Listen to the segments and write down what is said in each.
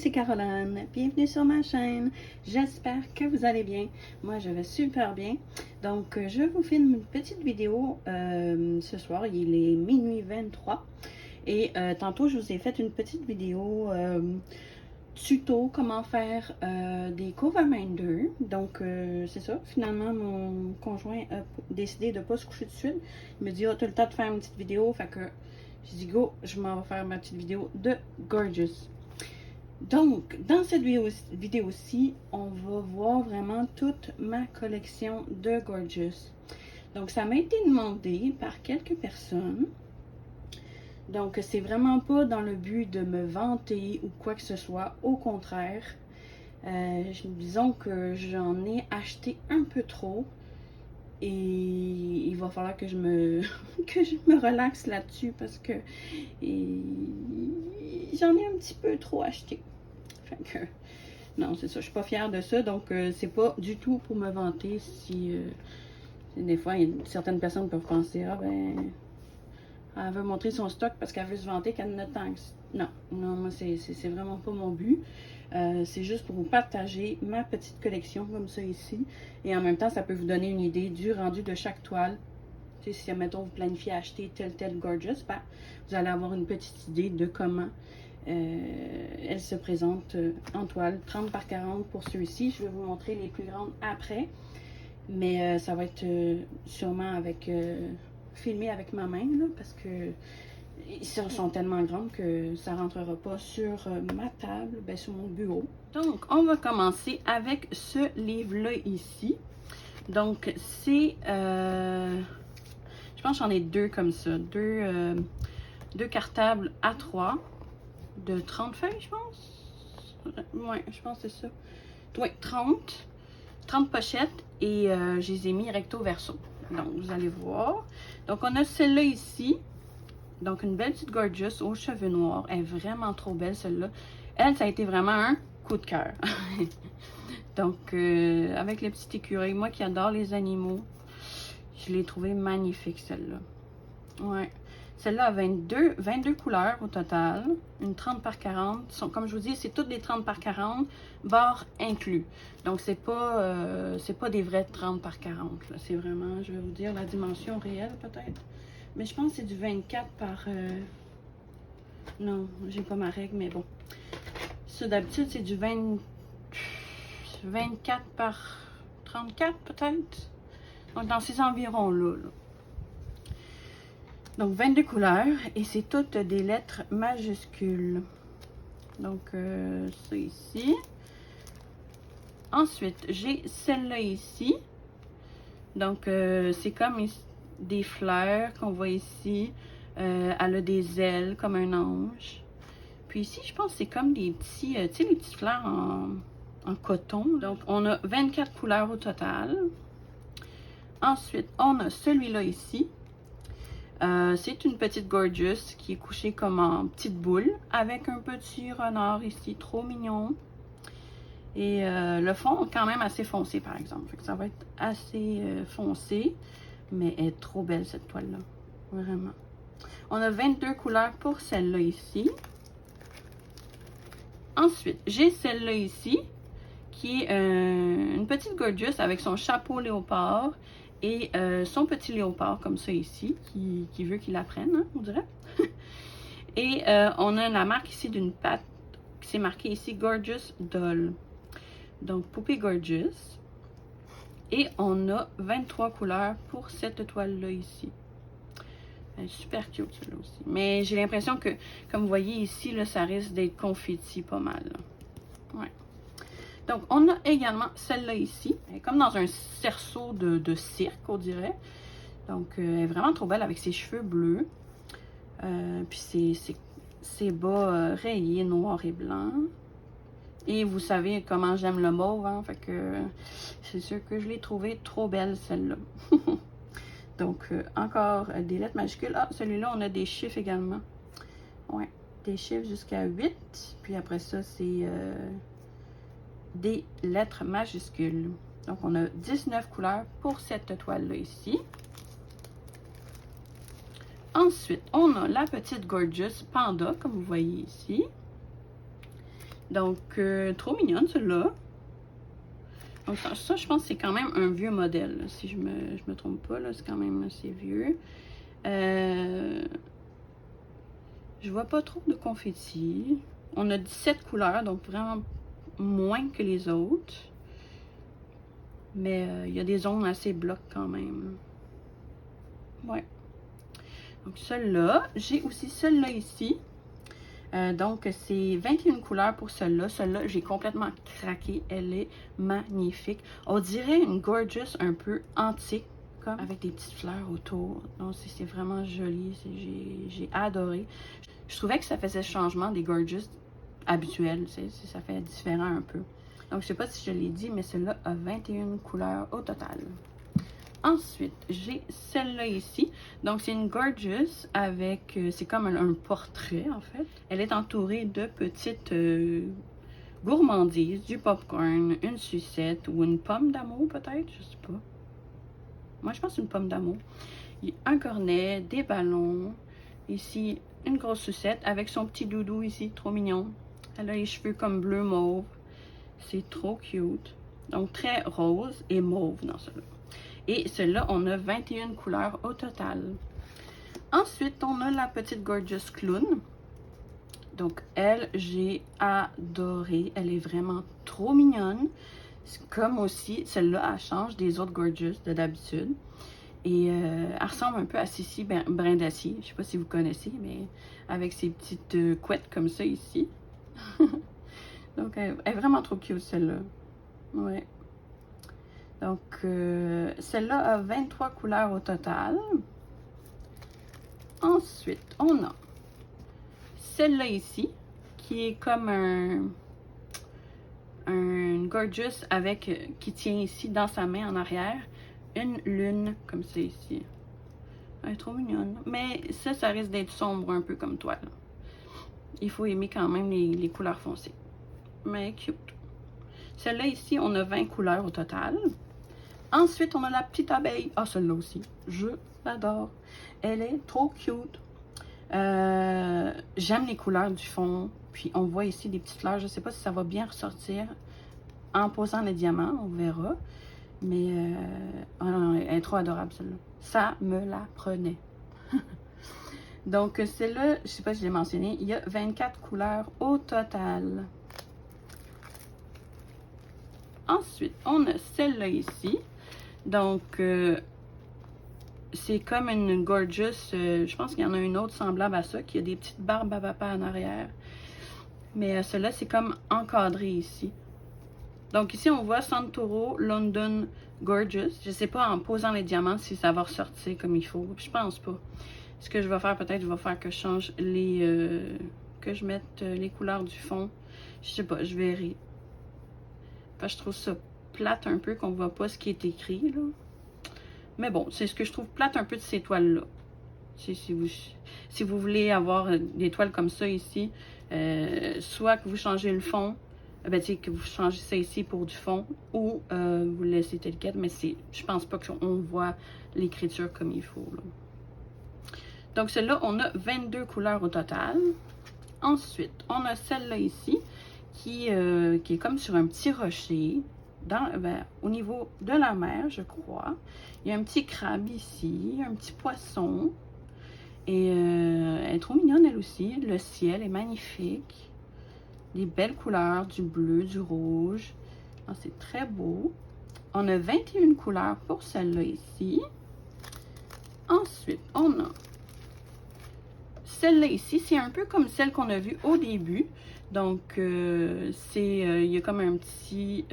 c'est Caroline. Bienvenue sur ma chaîne. J'espère que vous allez bien. Moi, je vais super bien. Donc, je vous filme une petite vidéo ce soir. Il est minuit 23. Et tantôt, je vous ai fait une petite vidéo tuto comment faire des co-reminders. Donc, c'est ça. Finalement, mon conjoint a décidé de ne pas se coucher tout de suite. Il me dit, oh, tu as le temps de faire une petite vidéo. Fait que j'ai dit, go, je m'en vais faire ma petite vidéo de Gorgeous. Donc, dans cette vidéo-ci, on va voir vraiment toute ma collection de Gorgeous. Donc, ça m'a été demandé par quelques personnes. Donc, c'est vraiment pas dans le but de me vanter ou quoi que ce soit. Au contraire, disons que j'en ai acheté un peu trop. Et il va falloir que je me, que je me relaxe là-dessus parce que j'en ai un petit peu trop acheté. Fait que, non, c'est ça, je suis pas fière de ça. Donc, c'est pas du tout pour me vanter. Si des fois, certaines personnes peuvent penser, ah ben, elle veut montrer son stock parce qu'elle veut se vanter qu'elle en a tant que... Non, non, moi, c'est vraiment pas mon but. C'est juste pour vous partager ma petite collection comme ça ici. Et en même temps, ça peut vous donner une idée du rendu de chaque toile. Tu sais, si, admettons, vous planifiez acheter tel Gorgeous, ben, vous allez avoir une petite idée de comment elle se présente en toile. 30 par 40 pour ceux-ci. Je vais vous montrer les plus grandes après. Mais ça va être sûrement avec... filmé avec ma main, là, parce que ils sont tellement grandes que ça ne rentrera pas sur ma table, ben, sur mon bureau. Donc, on va commencer avec ce livre-là ici. Donc, c'est... je pense que j'en ai deux comme ça. Deux cartables A3 de 30 feuilles, je pense. Ouais, je pense que c'est ça. Oui, 30 pochettes et je les ai mis recto verso. Donc, vous allez voir. Donc, on a celle-là ici. Donc, une belle petite Gorgeous aux cheveux noirs. Elle est vraiment trop belle, celle-là. Elle, ça a été vraiment un coup de cœur. Donc, avec les petits écureuils, moi qui adore les animaux, je l'ai trouvée magnifique, celle-là. Ouais. Celle-là a 22 couleurs au total. Une 30 par 40. Comme je vous dis, c'est toutes des 30 par 40, barres inclus. Donc, c'est pas des vrais 30 par 40. C'est vraiment, je vais vous dire la dimension réelle peut-être. Mais je pense que c'est du 24 par... Non, j'ai pas ma règle, mais bon. Ça, d'habitude, c'est du 24 par 34 peut-être. Donc, dans ces environs-là. Donc, 22 couleurs et c'est toutes des lettres majuscules. Donc, ça ici. Ensuite, j'ai celle-là ici. Donc, c'est comme des fleurs qu'on voit ici. Elle a des ailes comme un ange. Puis ici, je pense que c'est comme des petits, tu sais, les petites fleurs en coton. Donc, on a 24 couleurs au total. Ensuite, on a celui-là ici. C'est une petite Gorgeous qui est couchée comme en petite boule avec un petit renard ici, trop mignon. Et le fond est quand même assez foncé par exemple. Fait que ça va être assez foncé, mais elle est trop belle cette toile-là. Vraiment. On a 22 couleurs pour celle-là ici. Ensuite, j'ai celle-là ici qui est une petite Gorgeous avec son chapeau léopard. Et son petit léopard comme ça ici, qui veut qu'il apprenne, hein, on dirait. Et on a la marque ici d'une patte, qui s'est marquée ici Gorgeous Doll. Donc, poupée Gorgeous. Et on a 23 couleurs pour cette toile-là ici. Elle est super cute, celle-là aussi. Mais j'ai l'impression que, comme vous voyez ici, là, ça risque d'être confetti pas mal. Là. Ouais. Donc, on a également celle-là ici. Elle est comme dans un cerceau de cirque, on dirait. Donc, elle est vraiment trop belle avec ses cheveux bleus. Puis, ses bas rayés, noir et blanc. Et vous savez comment j'aime le mauve, hein? Fait que c'est sûr que je l'ai trouvée trop belle, celle-là. Donc, encore des lettres majuscules. Ah, celui-là, on a des chiffres également. Ouais, des chiffres jusqu'à 8. Puis après ça, c'est... des lettres majuscules. Donc, on a 19 couleurs pour cette toile-là ici. Ensuite, on a la petite Gorgeous Panda, comme vous voyez ici, Donc, trop mignonne, celle-là. Donc, ça, je pense que c'est quand même un vieux modèle, là, si je me trompe pas, là, c'est quand même assez vieux. Je vois pas trop de confettis. On a 17 couleurs, donc vraiment moins que les autres. Mais il y a des zones assez blocs quand même. Ouais. Donc, celle-là. J'ai aussi celle-là ici. Donc, c'est 21 couleurs pour celle-là. Celle-là, j'ai complètement craqué. Elle est magnifique. On dirait une gorgeous un peu antique, comme avec des petites fleurs autour. Donc, c'est vraiment joli. J'ai adoré. Je trouvais que ça faisait changement des gorgeous habituels. Ça fait différent un peu. Donc, je sais pas si je l'ai dit, mais celle-là a 21 couleurs au total. Ensuite, j'ai celle-là ici. Donc, c'est une gorgeous avec... c'est comme un portrait, en fait. Elle est entourée de petites gourmandises, du popcorn, une sucette ou une pomme d'amour, peut-être. Je sais pas. Moi, je pense que c'est une pomme d'amour. Il y a un cornet, des ballons. Ici, une grosse sucette avec son petit doudou ici. Trop mignon. Elle a les cheveux comme bleu mauve. C'est trop cute. Donc, très rose et mauve dans celui-là. Et celle-là, on a 21 couleurs au total. Ensuite, on a la petite Gorgeous Clown. Donc, elle, j'ai adoré. Elle est vraiment trop mignonne. Comme aussi, celle-là, elle change des autres Gorgeous de d'habitude. Et elle ressemble un peu à Sissi Brindacier. Je ne sais pas si vous connaissez, mais avec ses petites couettes comme ça ici. Donc, elle est vraiment trop cute, celle-là. Ouais. Donc, celle-là a 23 couleurs au total. Ensuite, on a celle-là ici, qui est comme un gorgeous avec, qui tient ici dans sa main en arrière, une lune comme ça ici. Elle est trop mignonne. Mais ça risque d'être sombre un peu comme toi. Là. Il faut aimer quand même les couleurs foncées. Mais cute. Celle-là ici, on a 20 couleurs au total. Ensuite, on a la petite abeille. Ah, celle-là aussi. Je l'adore. Elle est trop cute. J'aime les couleurs du fond. Puis, on voit ici des petites fleurs. Je ne sais pas si ça va bien ressortir en posant les diamants. On verra. Mais, oh non, elle est trop adorable, celle-là. Ça me la prenait. Donc, celle-là, je ne sais pas si je l'ai mentionné, il y a 24 couleurs au total. Ensuite, on a celle-là ici. Donc, c'est comme une gorgeous. Je pense qu'il y en a une autre semblable à ça, qui a des petites barbes à papa en arrière. Mais celle-là, c'est comme encadré ici. Donc, ici, on voit Santoro London Gorgeous. Je ne sais pas en posant les diamants si ça va ressortir comme il faut. Je pense pas. Ce que je vais faire, peut-être, je vais faire que je change les... que je mette les couleurs du fond. Je sais pas, je verrai. Parce que je trouve ça plate un peu qu'on voit pas ce qui est écrit, là. Mais bon, c'est ce que je trouve plate un peu de ces toiles-là. Si vous voulez avoir des toiles comme ça ici, soit que vous changez le fond, ben, que vous changez ça ici pour du fond, ou vous le laissez tel quel, mais je pense pas qu'on voit l'écriture comme il faut, là. Donc, celle-là, on a 22 couleurs au total. Ensuite, on a celle-là ici, qui est comme sur un petit rocher, au niveau de la mer, je crois. Il y a un petit crabe ici, un petit poisson. Et elle est trop mignonne, elle aussi. Le ciel est magnifique. Des belles couleurs, du bleu, du rouge. C'est très beau. On a 21 couleurs pour celle-là ici. Ensuite, on a celle-là ici, c'est un peu comme celle qu'on a vue au début. Donc, il y a comme un petit,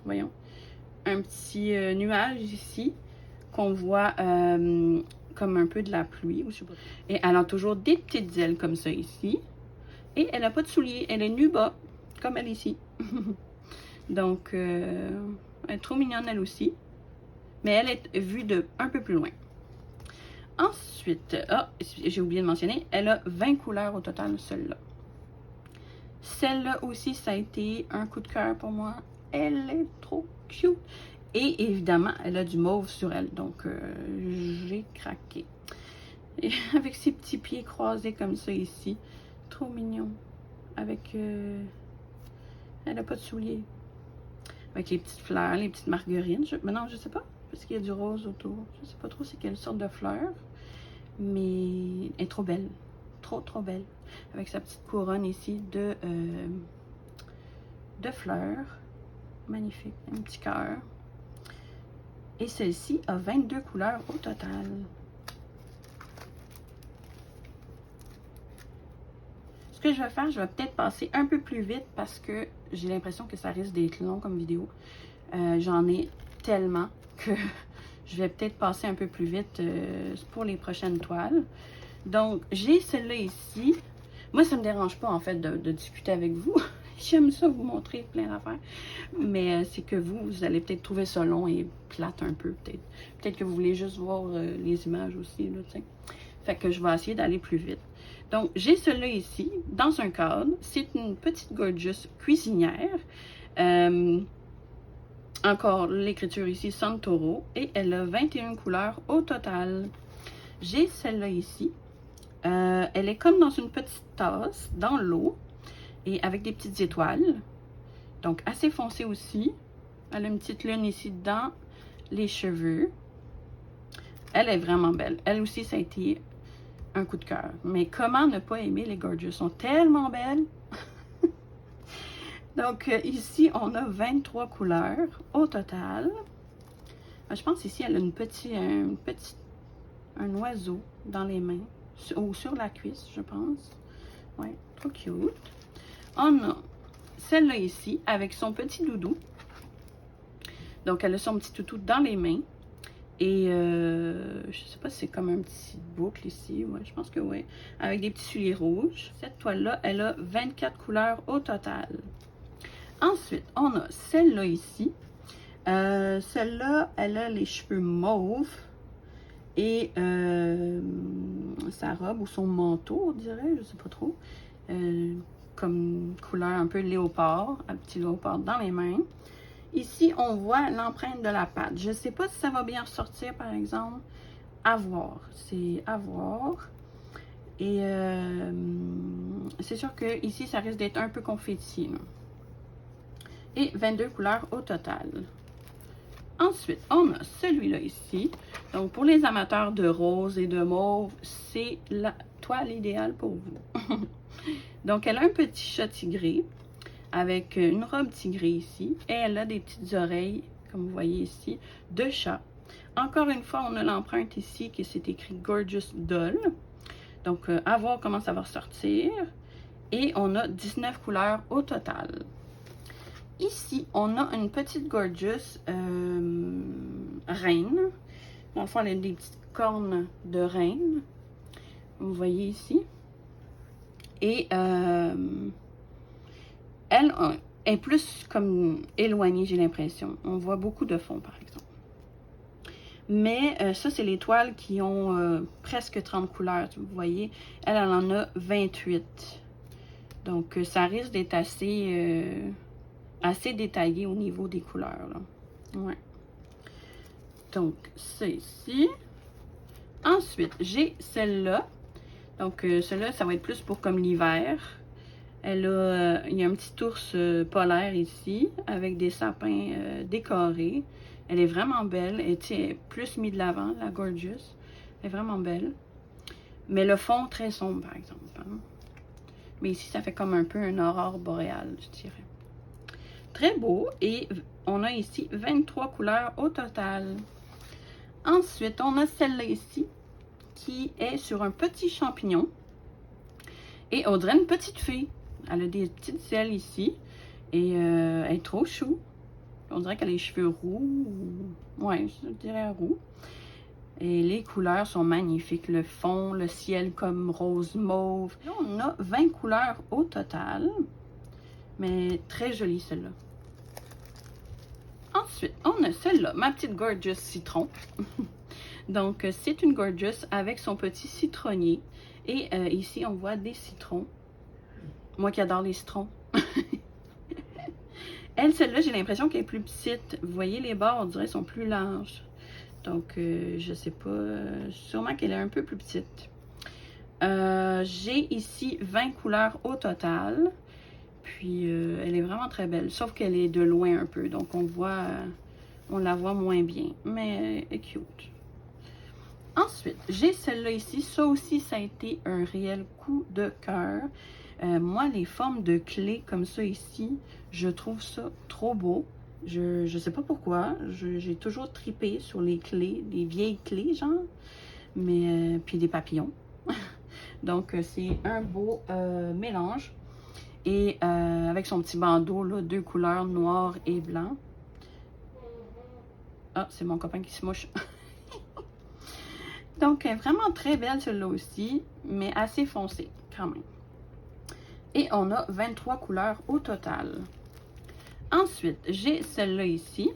voyons, un petit nuage ici qu'on voit comme un peu de la pluie. Et elle a toujours des petites ailes comme ça ici. Et elle n'a pas de souliers, elle est nue bas, comme elle ici. Donc, elle est trop mignonne elle aussi. Mais elle est vue de un peu plus loin. Ensuite, j'ai oublié de mentionner, elle a 20 couleurs au total, celle-là. Celle-là aussi, ça a été un coup de cœur pour moi. Elle est trop cute. Et évidemment, elle a du mauve sur elle, donc j'ai craqué. Et avec ses petits pieds croisés comme ça ici. Trop mignon. avec... elle n'a pas de souliers. Avec les petites fleurs, les petites marguerines. Mais non, je sais pas. Parce qu'il y a du rose autour. Je sais pas trop c'est quelle sorte de fleur. Mais elle est trop belle. Trop, trop belle. Avec sa petite couronne ici de fleurs. Magnifique. Un petit cœur. Et celle-ci a 22 couleurs au total. Ce que je vais faire, je vais peut-être passer un peu plus vite parce que j'ai l'impression que ça risque d'être long comme vidéo. J'en ai tellement que je vais peut-être passer un peu plus vite pour les prochaines toiles. Donc, j'ai celle-là ici. Moi, ça ne me dérange pas, en fait, de discuter avec vous. J'aime ça vous montrer plein d'affaires. Mais c'est que vous allez peut-être trouver ça long et plate un peu, peut-être. Peut-être que vous voulez juste voir les images aussi, là, tu sais. Fait que je vais essayer d'aller plus vite. Donc, j'ai celle-là ici, dans un cadre. C'est une petite gorgeous cuisinière. Encore l'écriture ici, Santoro. Et elle a 21 couleurs au total. J'ai celle-là ici. Elle est comme dans une petite tasse, dans l'eau. Et avec des petites étoiles. Donc, assez foncée aussi. Elle a une petite lune ici dans les cheveux. Elle est vraiment belle. Elle aussi, ça a été un coup de cœur. Mais comment ne pas aimer les gorgeous? Elles sont tellement belles. Donc, ici, on a 23 couleurs au total. Je pense ici, elle a un oiseau dans les mains. Ou sur la cuisse, je pense. Ouais, trop cute. On a celle-là ici, avec son petit doudou. Donc, elle a son petit toutou dans les mains. Et je sais pas si c'est comme un petit boucle ici. Ouais, je pense que oui. Avec des petits souliers rouges. Cette toile-là, elle a 24 couleurs au total. Ensuite, on a celle-là ici. Celle-là, elle a les cheveux mauves. Et sa robe ou son manteau, on dirait, je sais pas trop. Comme couleur un peu léopard, un petit léopard dans les mains. Ici, on voit l'empreinte de la patte. Je ne sais pas si ça va bien ressortir, par exemple. À voir. C'est à voir. Et c'est sûr que ici, ça risque d'être un peu confetti. Là. Et 22 couleurs au total. Ensuite, on a celui-là ici. Donc, pour les amateurs de rose et de mauve, c'est la toile idéale pour vous. Donc, elle a un petit chat tigré avec une robe tigrée ici. Et elle a des petites oreilles, comme vous voyez ici, de chat. Encore une fois, on a l'empreinte ici qui s'est écrit Gorgeous Doll. Donc, à voir comment ça va ressortir. Et on a 19 couleurs au total. Ici, on a une petite Gorgeous reine. Dans le fond, elle a des petites cornes de reine. Vous voyez ici. Et elle est plus comme éloignée, j'ai l'impression. On voit beaucoup de fond, par exemple. Mais ça, c'est les toiles qui ont presque 30 couleurs. Vous voyez, elle en a 28. Donc, ça risque d'être assez détaillé au niveau des couleurs. Là. Ouais. Donc, c'est ici. Ensuite, j'ai celle-là. Donc, celle-là, ça va être plus pour comme l'hiver. Elle a, il y a un petit ours polaire ici, avec des sapins décorés. Elle est vraiment belle. Elle est plus mise de l'avant, la Gorgeous. Elle est vraiment belle. Mais le fond, très sombre, par exemple. Hein? Mais ici, ça fait comme un peu une aurore boréale, je dirais. Très beau. Et on a ici 23 couleurs au total. Ensuite, on a celle-là ici, qui est sur un petit champignon. Et on dirait une petite fille. Elle a des petites ailes ici. Et elle est trop chou. On dirait qu'elle a les cheveux roux. Ouais, je dirais roux. Et les couleurs sont magnifiques. Le fond, le ciel comme rose mauve. Là, on a 20 couleurs au total. Mais très jolie celle-là. Ensuite, on a celle-là, ma petite Gorgeous Citron. Donc, c'est une Gorgeous avec son petit citronnier. Et ici, on voit des citrons. Moi qui adore les citrons. Elle, celle-là, j'ai l'impression qu'elle est plus petite. Vous voyez, les bords, on dirait, sont plus larges. Donc, je sais pas. Sûrement qu'elle est un peu plus petite. J'ai ici 20 couleurs au total. Puis, elle est vraiment très belle. Sauf qu'elle est de loin un peu. Donc, on la voit moins bien. Mais elle est cute. Ensuite, j'ai celle-là ici. Ça aussi, ça a été un réel coup de cœur. Moi, les formes de clés comme ça ici, je trouve ça trop beau. Je sais pas pourquoi. J'ai toujours tripé sur les clés, des vieilles clés, genre. Mais, puis des papillons. Donc, c'est un beau mélange. Et avec son petit bandeau, là, 2 couleurs, noir et blanc. Ah, c'est mon copain qui se mouche. Donc, vraiment très belle celle-là aussi, mais assez foncée quand même. Et on a 23 couleurs au total. Ensuite, j'ai celle-là ici.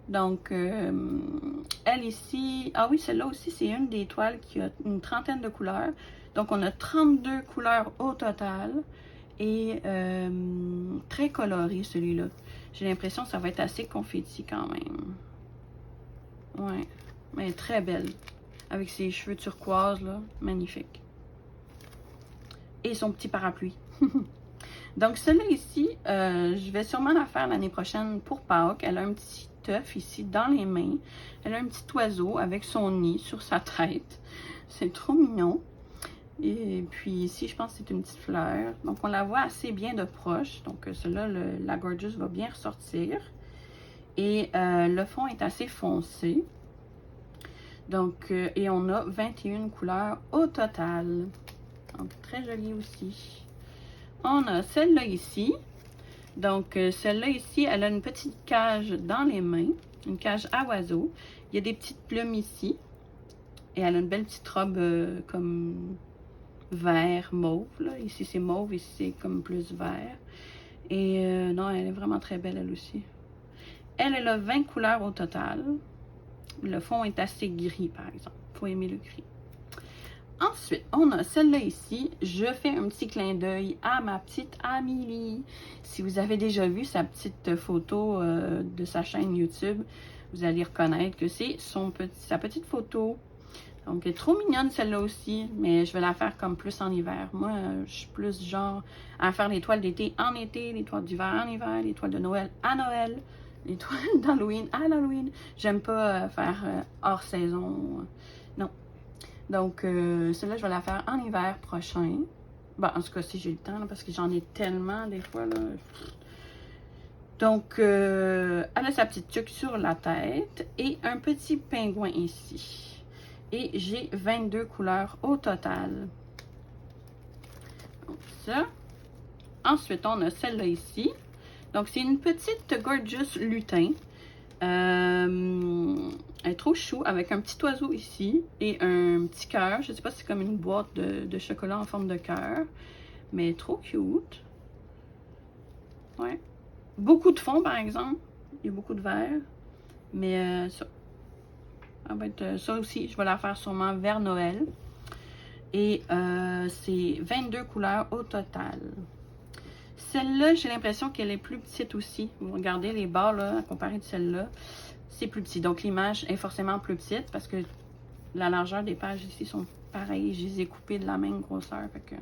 Donc, elle ici... Ah oui, celle-là aussi, c'est une des toiles qui a une trentaine de couleurs. Donc, on a 32 couleurs au total. Et très coloré, celui-là. J'ai l'impression que ça va être assez confetti quand même. Ouais, mais très belle. Avec ses cheveux turquoise, là. Magnifique. Et son petit parapluie. Donc, celle-là ici, je vais sûrement la faire l'année prochaine pour Pâques. Elle a un petit œuf ici dans les mains. Elle a un petit oiseau avec son nid sur sa tête. C'est trop mignon. Et puis ici, je pense que c'est une petite fleur. Donc, on la voit assez bien de proche. Donc, celle-là, la Gorgeous va bien ressortir. Et le fond est assez foncé. Donc, et on a 21 couleurs au total. Donc, très jolie aussi. On a celle-là ici. Donc, celle-là ici, elle a une petite cage dans les mains. Une cage à oiseaux. Il y a des petites plumes ici. Et elle a une belle petite robe comme vert, mauve. Là. Ici, c'est mauve. Ici, c'est comme plus vert. Et non, elle est vraiment très belle, elle aussi. Elle a 20 couleurs au total. Le fond est assez gris, par exemple. Il faut aimer le gris. Ensuite, on a celle-là ici. Je fais un petit clin d'œil à ma petite Amélie. Si vous avez déjà vu sa petite photo de sa chaîne YouTube, vous allez reconnaître que c'est sa petite photo. Donc, elle est trop mignonne celle-là aussi, mais je vais la faire comme plus en hiver. Moi, je suis plus genre à faire les toiles d'été en été, les toiles d'hiver en hiver, les toiles de Noël à Noël, les toiles d'Halloween à l'Halloween. J'aime pas faire hors saison. Non. Donc, celle-là, je vais la faire en hiver prochain. Bon, en tout cas, si j'ai le temps, là, parce que j'en ai tellement des fois, là. Donc, elle a sa petite tuque sur la tête et un petit pingouin ici. Et j'ai 22 couleurs au total. Donc, ça. Ensuite, on a celle-là ici. Donc, c'est une petite Gorgeous lutin. Elle est trop chou avec un petit oiseau ici et un petit cœur. Je ne sais pas si c'est comme une boîte de chocolat en forme de cœur. Mais trop cute. Ouais. Beaucoup de fond, par exemple. Il y a beaucoup de vert. Mais ça. Ça va être ça aussi. Je vais la faire sûrement vers Noël. Et c'est 22 couleurs au total. Celle-là, j'ai l'impression qu'elle est plus petite aussi. Vous regardez les barres, là, à comparer de celle-là. C'est plus petit. Donc, l'image est forcément plus petite parce que la largeur des pages ici sont pareilles. Je les ai coupées de la même grosseur. Fait que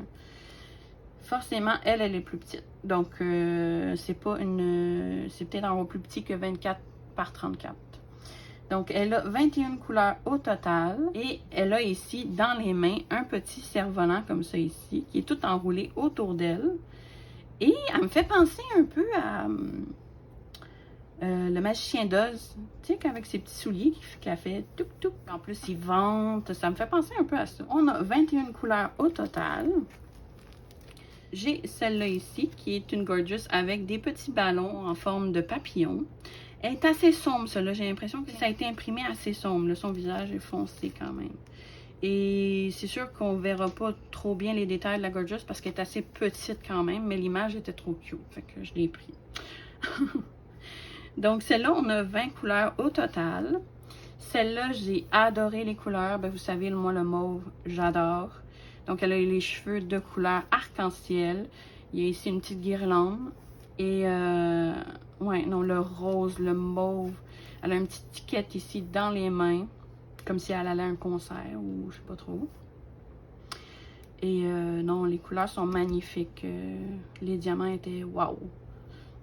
forcément, elle est plus petite. Donc, c'est pas une... C'est peut-être en haut plus petit que 24 par 34. Donc, elle a 21 couleurs au total. Et elle a ici, dans les mains, un petit cerf-volant comme ça ici, qui est tout enroulé autour d'elle. Et elle me fait penser un peu à le magicien d'Oz. Tu sais, avec ses petits souliers qu'elle fait touc-touc. En plus, il vente. Ça me fait penser un peu à ça. On a 21 couleurs au total. J'ai celle-là ici, qui est une Gorgeous avec des petits ballons en forme de papillon. Elle est assez sombre, celle-là. J'ai l'impression que ça a été imprimé assez sombre. Là, son visage est foncé quand même. Et c'est sûr qu'on ne verra pas trop bien les détails de la Gorgeous parce qu'elle est assez petite quand même. Mais l'image était trop cute. Fait que je l'ai pris. Donc, celle-là, on a 20 couleurs au total. Celle-là, j'ai adoré les couleurs. Ben, vous savez, moi, le mauve, j'adore. Donc, elle a les cheveux de couleur arc-en-ciel. Il y a ici une petite guirlande. Et, ouais, non, le rose, le mauve. Elle a une petite tiquette ici dans les mains. Comme si elle allait à un concert ou je sais pas trop. Et non, les couleurs sont magnifiques. Les diamants étaient wow.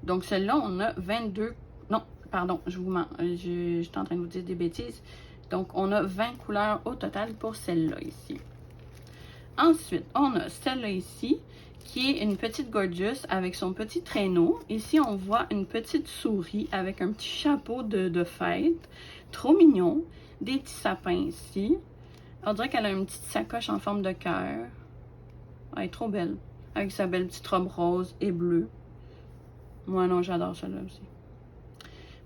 Donc, celle-là, on a 22... Non, pardon, je vous mens. Je suis en train de vous dire des bêtises. Donc, on a 20 couleurs au total pour celle-là ici. Ensuite, on a celle-là ici, qui est une petite gorgeous avec son petit traîneau. Ici, on voit une petite souris avec un petit chapeau de fête. Trop mignon. Des petits sapins ici. On dirait qu'elle a une petite sacoche en forme de cœur. Elle est trop belle. Avec sa belle petite robe rose et bleue. Moi, non, j'adore celle-là aussi.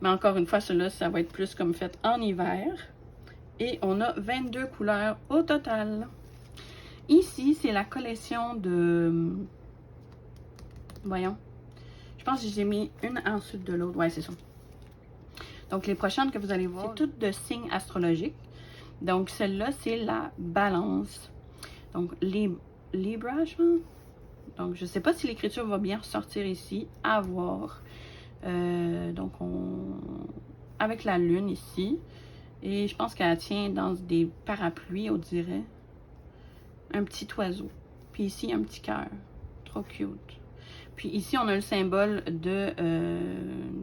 Mais encore une fois, celle-là, ça va être plus comme fait en hiver. Et on a 22 couleurs au total. Ici, c'est la collection de... Voyons. Je pense que j'ai mis une ensuite de l'autre. Ouais, c'est ça. Donc, les prochaines que vous allez voir, c'est toutes de signes astrologiques. Donc, celle-là, c'est la balance. Donc, Libra, je pense. Donc, je ne sais pas si l'écriture va bien ressortir ici. À voir. Donc, avec la lune ici. Et je pense qu'elle tient dans des parapluies, on dirait. Un petit oiseau. Puis ici, un petit cœur. Trop cute. Puis ici, on a le symbole de,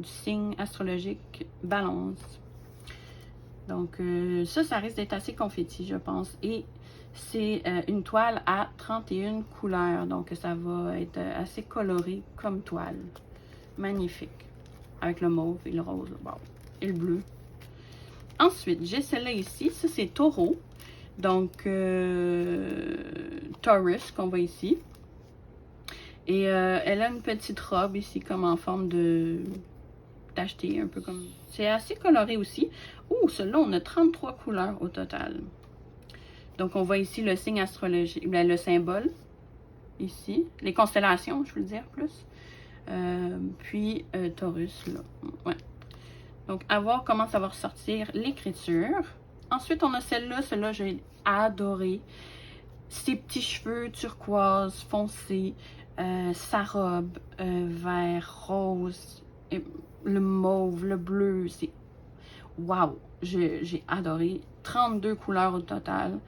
du signe astrologique balance. Donc, ça risque d'être assez confetti, je pense. Et c'est une toile à 31 couleurs. Donc, ça va être assez coloré comme toile. Magnifique. Avec le mauve et le rose. Wow. Et le bleu. Ensuite, j'ai celle-là ici. Ça, c'est taureau. Donc, Taurus qu'on voit ici. Et elle a une petite robe ici, comme en forme de d'acheter, un peu comme... C'est assez coloré aussi. Ouh, celle-là, on a 33 couleurs au total. Donc, on voit ici le signe astrologique, le symbole, ici. Les constellations, je veux dire, plus. Puis, Taurus, là. Ouais. Donc, à voir comment ça va ressortir l'écriture. Ensuite, on a celle-là. Celle-là, j'ai adoré. Ses petits cheveux turquoise foncé. Sa robe vert, rose, et le mauve, le bleu, c'est wow, j'ai adoré. 32 couleurs au total.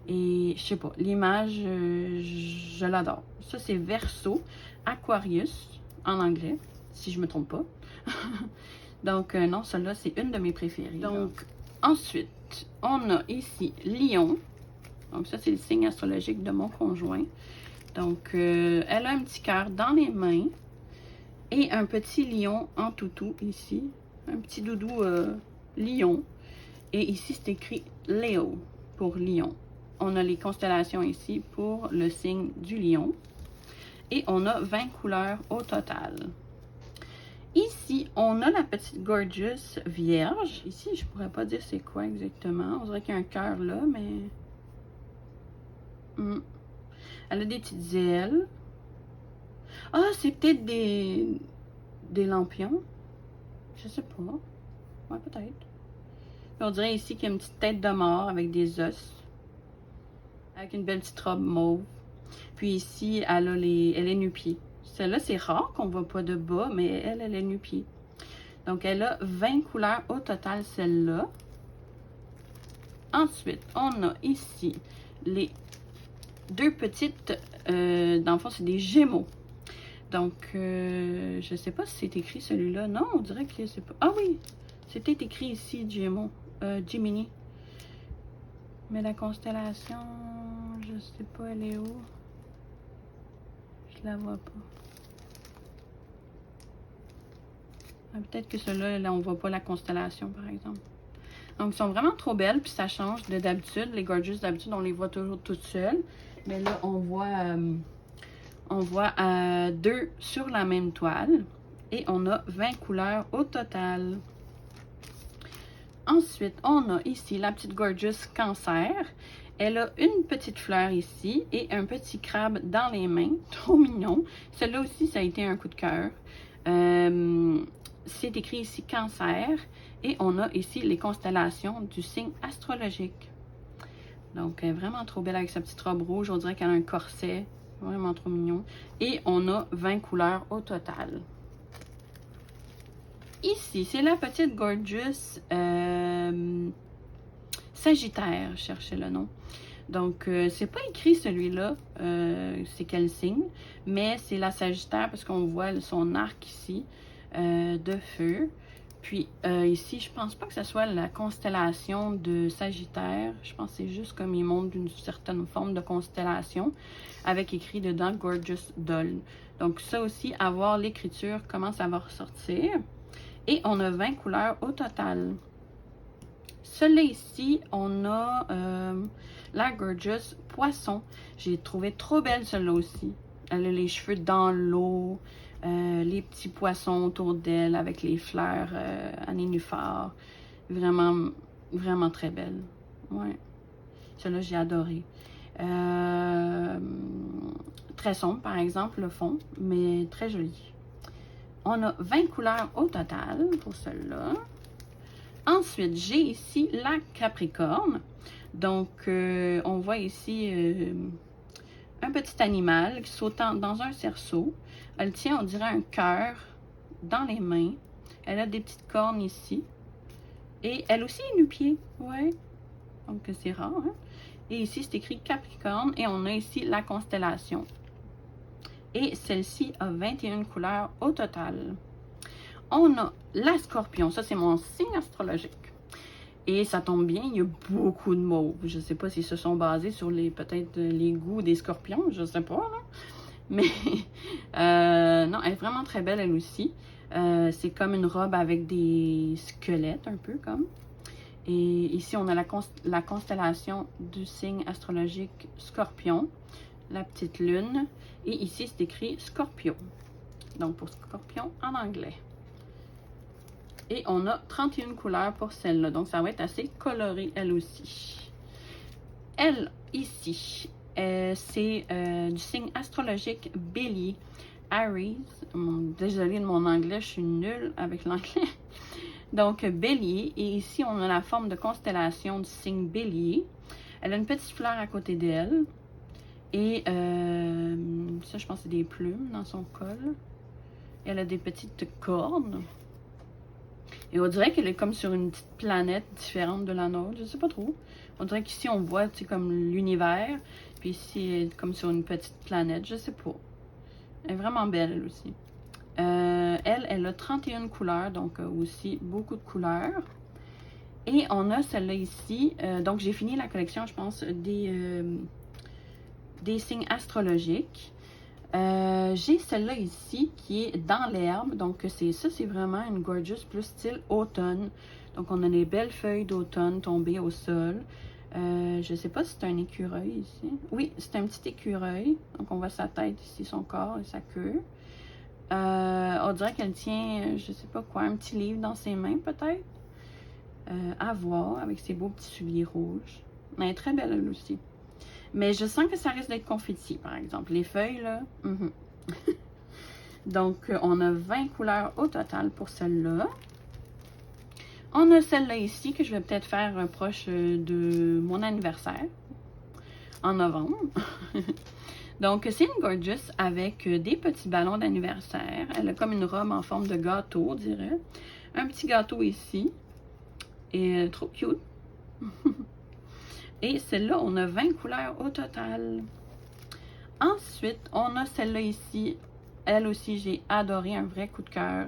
Et je sais pas, l'image, je l'adore. Ça, c'est Verseau, Aquarius, en anglais, si je me trompe pas. Donc, non, celle-là, c'est une de mes préférées. Donc, ensuite, on a ici Lion. Donc, ça, c'est le signe astrologique de mon conjoint. Donc, elle a un petit cœur dans les mains et un petit lion en toutou ici. Un petit doudou lion. Et ici, c'est écrit Léo pour lion. On a les constellations ici pour le signe du lion. Et on a 20 couleurs au total. Ici, on a la petite Gorgeous Vierge. Ici, je pourrais pas dire c'est quoi exactement. On dirait qu'il y a un cœur là, mais... Elle a des petites ailes. Ah, c'est peut-être des lampions. Je sais pas. Ouais, peut-être. On dirait ici qu'il y a une petite tête de mort avec des os. Avec une belle petite robe mauve. Puis ici, elle est nu-pied. Celle-là, c'est rare qu'on ne voit pas de bas, mais elle est nu-pied. Donc, elle a 20 couleurs au total, celle-là. Ensuite, on a ici les deux petites, dans le fond, c'est des Gémeaux. Donc, je sais pas si c'est écrit celui-là. Non, on dirait que c'est pas... Ah oui, c'est peut-être écrit ici, Gémeaux, Gemini. Mais la constellation, je sais pas, elle est où? Je la vois pas. Ah, peut-être que ceux-là, là, on voit pas la constellation, par exemple. Donc, ils sont vraiment trop belles, puis ça change de d'habitude. Les Gorgeous, d'habitude, on les voit toujours toutes seules. Mais là, on voit deux sur la même toile. Et on a 20 couleurs au total. Ensuite, on a ici la petite Gorgeous Cancer. Elle a une petite fleur ici et un petit crabe dans les mains. Trop mignon. Celle-là aussi, ça a été un coup de cœur. C'est écrit ici Cancer. Et on a ici les constellations du signe astrologique. Donc, vraiment trop belle avec sa petite robe rouge. On dirait qu'elle a un corset. Vraiment trop mignon. Et on a 20 couleurs au total. Ici, c'est la petite Gorgeous Sagittaire. Je cherchais le nom. Donc, c'est pas écrit celui-là, c'est quel signe, mais c'est la Sagittaire parce qu'on voit son arc ici de feu. Puis ici, je pense pas que ce soit la constellation de Sagittaire. Je pense que c'est juste comme il montre d'une certaine forme de constellation avec écrit dedans Gorgeous Doll. Donc ça aussi, à voir l'écriture, comment ça va ressortir. Et on a 20 couleurs au total. Celui-là ici, on a la Gorgeous Poisson. J'ai trouvé trop belle celle-là aussi. Elle a les cheveux dans l'eau. Les petits poissons autour d'elle avec les fleurs à nénuphar. Vraiment, vraiment très belle. Ouais. Celle-là, j'ai adoré. Très sombre, par exemple, le fond, mais très joli. On a 20 couleurs au total pour celle-là. Ensuite, j'ai ici la Capricorne. Donc, on voit ici un petit animal qui saute dans un cerceau. Elle tient, on dirait, un cœur dans les mains. Elle a des petites cornes ici. Et elle aussi est nu-pied. Ouais. Donc, c'est rare. Hein? Et ici, c'est écrit Capricorne. Et on a ici la constellation. Et celle-ci a 21 couleurs au total. On a la Scorpion. Ça, c'est mon signe astrologique. Et ça tombe bien, il y a beaucoup de mauve. Je ne sais pas s'ils se sont basés sur peut-être les goûts des scorpions. Je ne sais pas, là. Mais non, elle est vraiment très belle, elle aussi. C'est comme une robe avec des squelettes, un peu comme. Et ici, on a la constellation du signe astrologique Scorpion, la petite lune. Et ici, c'est écrit Scorpio. Donc, pour Scorpion en anglais. Et on a 31 couleurs pour celle-là. Donc, ça va être assez coloré, elle aussi. Elle, ici, c'est du signe astrologique Bélier. Aries. Désolée de mon anglais, je suis nulle avec l'anglais. Donc, Bélier. Et ici, on a la forme de constellation du signe Bélier. Elle a une petite fleur à côté d'elle. Et ça, je pense que c'est des plumes dans son col. Elle a des petites cornes. Et on dirait qu'elle est comme sur une petite planète différente de la nôtre. Je sais pas trop. On dirait qu'ici, on voit, tu sais, comme l'univers. Puis ici, elle est comme sur une petite planète. Je sais pas. Elle est vraiment belle, elle aussi. Elle a 31 couleurs. Donc, aussi beaucoup de couleurs. Et on a celle-là ici. Donc, j'ai fini la collection, je pense, des signes astrologiques. J'ai celle-là ici qui est dans l'herbe. Donc, c'est vraiment une Gorgeous plus style automne. Donc, on a les belles feuilles d'automne tombées au sol. Je sais pas si c'est un écureuil ici. Oui, c'est un petit écureuil. Donc, on voit sa tête ici, son corps et sa queue. On dirait qu'elle tient, je sais pas quoi, un petit livre dans ses mains peut-être. À voir avec ses beaux petits souliers rouges. Elle est très belle elle aussi. Mais je sens que ça risque d'être confetti, par exemple. Les feuilles, là. Donc, on a 20 couleurs au total pour celle-là. On a celle-là ici que je vais peut-être faire proche de mon anniversaire. En novembre. Donc, c'est une Gorgeous avec des petits ballons d'anniversaire. Elle a comme une robe en forme de gâteau, on dirait. Un petit gâteau ici. Et trop cute. Et celle-là, on a 20 couleurs au total. Ensuite, on a celle-là ici. Elle aussi, j'ai adoré, un vrai coup de cœur.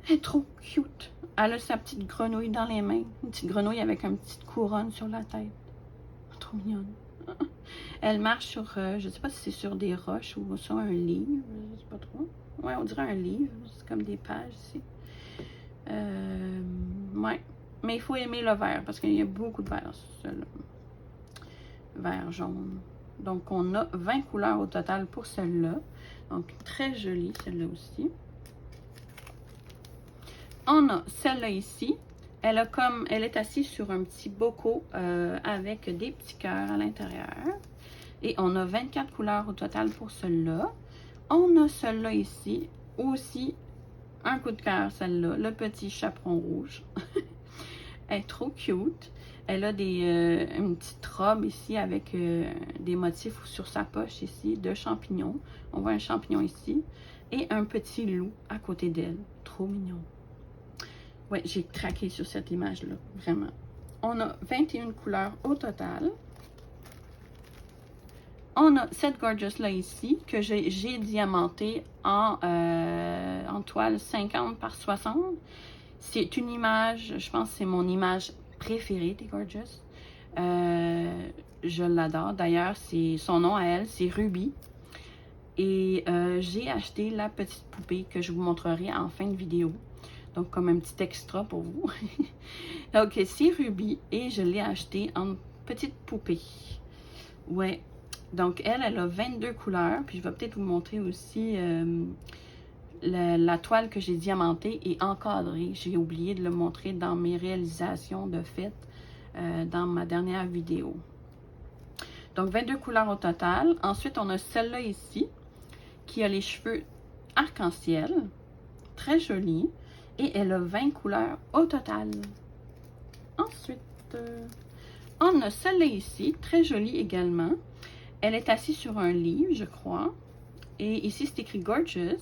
Elle est trop cute. Elle a sa petite grenouille dans les mains. Une petite grenouille avec une petite couronne sur la tête. Trop mignonne. Elle marche sur, je ne sais pas si c'est sur des roches ou sur un livre. Je ne sais pas trop. Ouais, on dirait un livre. C'est comme des pages ici. Ouais. Mais il faut aimer le vert parce qu'il y a beaucoup de vert sur celui-là. Vert, jaune. Donc, on a 20 couleurs au total pour celle-là. Donc, très jolie, celle-là aussi. On a celle-là ici. Elle est assise sur un petit boco avec des petits cœurs à l'intérieur. Et on a 24 couleurs au total pour celle-là. On a celle-là ici. Aussi, un coup de cœur, celle-là. Le petit chaperon rouge. Elle est trop cute. Elle a une petite robe ici avec des motifs sur sa poche ici de champignons. On voit un champignon ici. Et un petit loup à côté d'elle. Trop mignon. Ouais, j'ai craqué sur cette image-là. Vraiment. On a 21 couleurs au total. On a cette Gorgeous-là ici, que j'ai diamanté en toile 50 par 60. C'est une image, je pense que c'est mon image préférée des Gorgeous. Je l'adore. D'ailleurs, son nom à elle, c'est Ruby. Et j'ai acheté la petite poupée que je vous montrerai en fin de vidéo. Donc, comme un petit extra pour vous. Donc, c'est Ruby et je l'ai acheté en petite poupée. Ouais. Donc, elle a 22 couleurs. Puis, je vais peut-être vous montrer aussi la toile que j'ai diamantée et encadrée. J'ai oublié de le montrer dans mes réalisations de fête dans ma dernière vidéo. Donc, 22 couleurs au total. Ensuite, on a celle-là ici qui a les cheveux arc-en-ciel. Très jolie. Et elle a 20 couleurs au total. Ensuite, on a celle-là ici, très jolie également. Elle est assise sur un livre, je crois. Et ici, c'est écrit Gorgeous.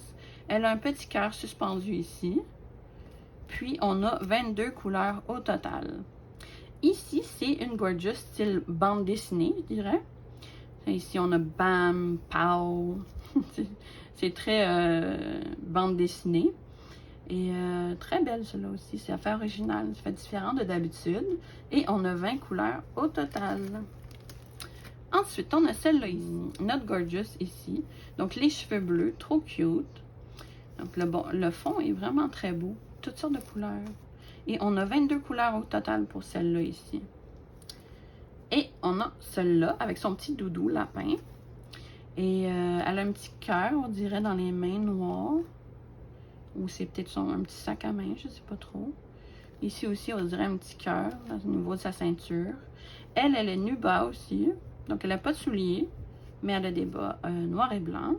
Elle a un petit cœur suspendu ici. Puis, on a 22 couleurs au total. Ici, c'est une Gorgeous style bande dessinée, je dirais. Ici, on a Bam, Pow. C'est très bande dessinée. Et très belle, celle-là aussi. C'est affaire originale. Ça fait différent de d'habitude. Et on a 20 couleurs au total. Ensuite, on a celle-là ici. Notre Gorgeous ici. Donc, les cheveux bleus, trop cute. Donc, le fond est vraiment très beau. Toutes sortes de couleurs. Et on a 22 couleurs au total pour celle-là ici. Et on a celle-là avec son petit doudou lapin. Et elle a un petit cœur, on dirait, dans les mains noires. Ou c'est peut-être un petit sac à main, je ne sais pas trop. Ici aussi, on dirait un petit cœur au niveau de sa ceinture. Elle est nue bas aussi. Donc, elle n'a pas de souliers, mais elle a des bas noirs et blancs.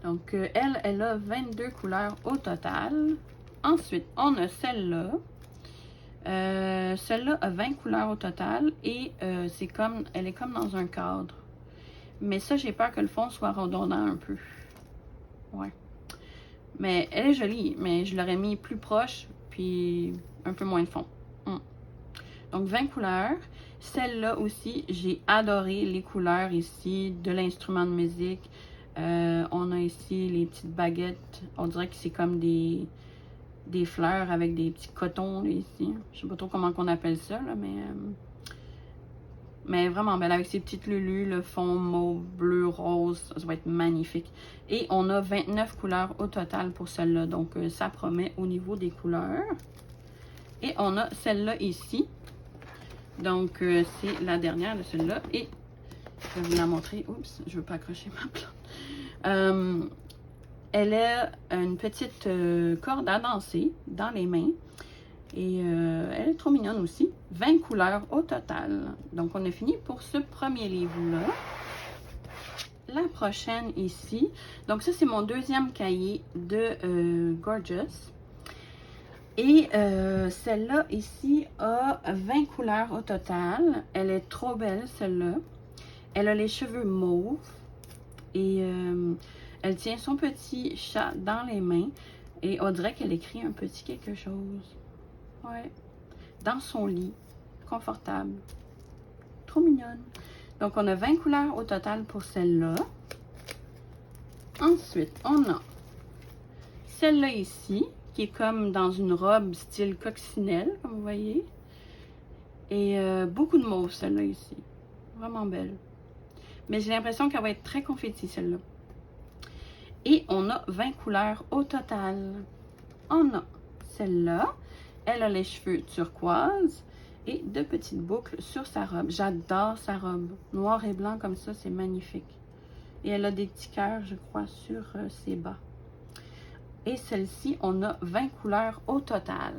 Donc, elle a 22 couleurs au total. Ensuite, on a celle-là. Celle-là a 20 couleurs au total et elle est comme dans un cadre. Mais ça, j'ai peur que le fond soit redondant un peu. Ouais. Mais elle est jolie, mais je l'aurais mis plus proche, puis un peu moins de fond. Donc, 20 couleurs. Celle-là aussi, j'ai adoré les couleurs ici de l'instrument de musique. On a ici les petites baguettes. On dirait que c'est comme des fleurs avec des petits cotons là, ici. Je sais pas trop comment on appelle ça, là, mais vraiment belle. Avec ces petites lulus, le fond mauve, bleu, rose, ça va être magnifique. Et on a 29 couleurs au total pour celle-là. Donc, ça promet au niveau des couleurs. Et on a celle-là ici. Donc, c'est la dernière de celle-là. Et je vais vous la montrer. Oups, je ne veux pas accrocher ma plante. Elle a une petite corde à danser dans les mains. Et elle est trop mignonne aussi. 20 couleurs au total. Donc, on a fini pour ce premier livre-là. La prochaine ici. Donc, ça, c'est mon deuxième cahier de Gorgeous. Et celle-là ici a 20 couleurs au total. Elle est trop belle, celle-là. Elle a les cheveux mauves. Et elle tient son petit chat dans les mains. Et on dirait qu'elle écrit un petit quelque chose. Ouais. Dans son lit. Confortable. Trop mignonne. Donc, on a 20 couleurs au total pour celle-là. Ensuite, on a celle-là ici, qui est comme dans une robe style coccinelle, comme vous voyez. Et beaucoup de mauve, celle-là ici. Vraiment belle. Mais j'ai l'impression qu'elle va être très confetti, celle-là. Et on a 20 couleurs au total. On a celle-là. Elle a les cheveux turquoise et de petites boucles sur sa robe. J'adore sa robe. Noir et blanc comme ça, c'est magnifique. Et elle a des petits cœurs, je crois, sur ses bas. Et celle-ci, on a 20 couleurs au total.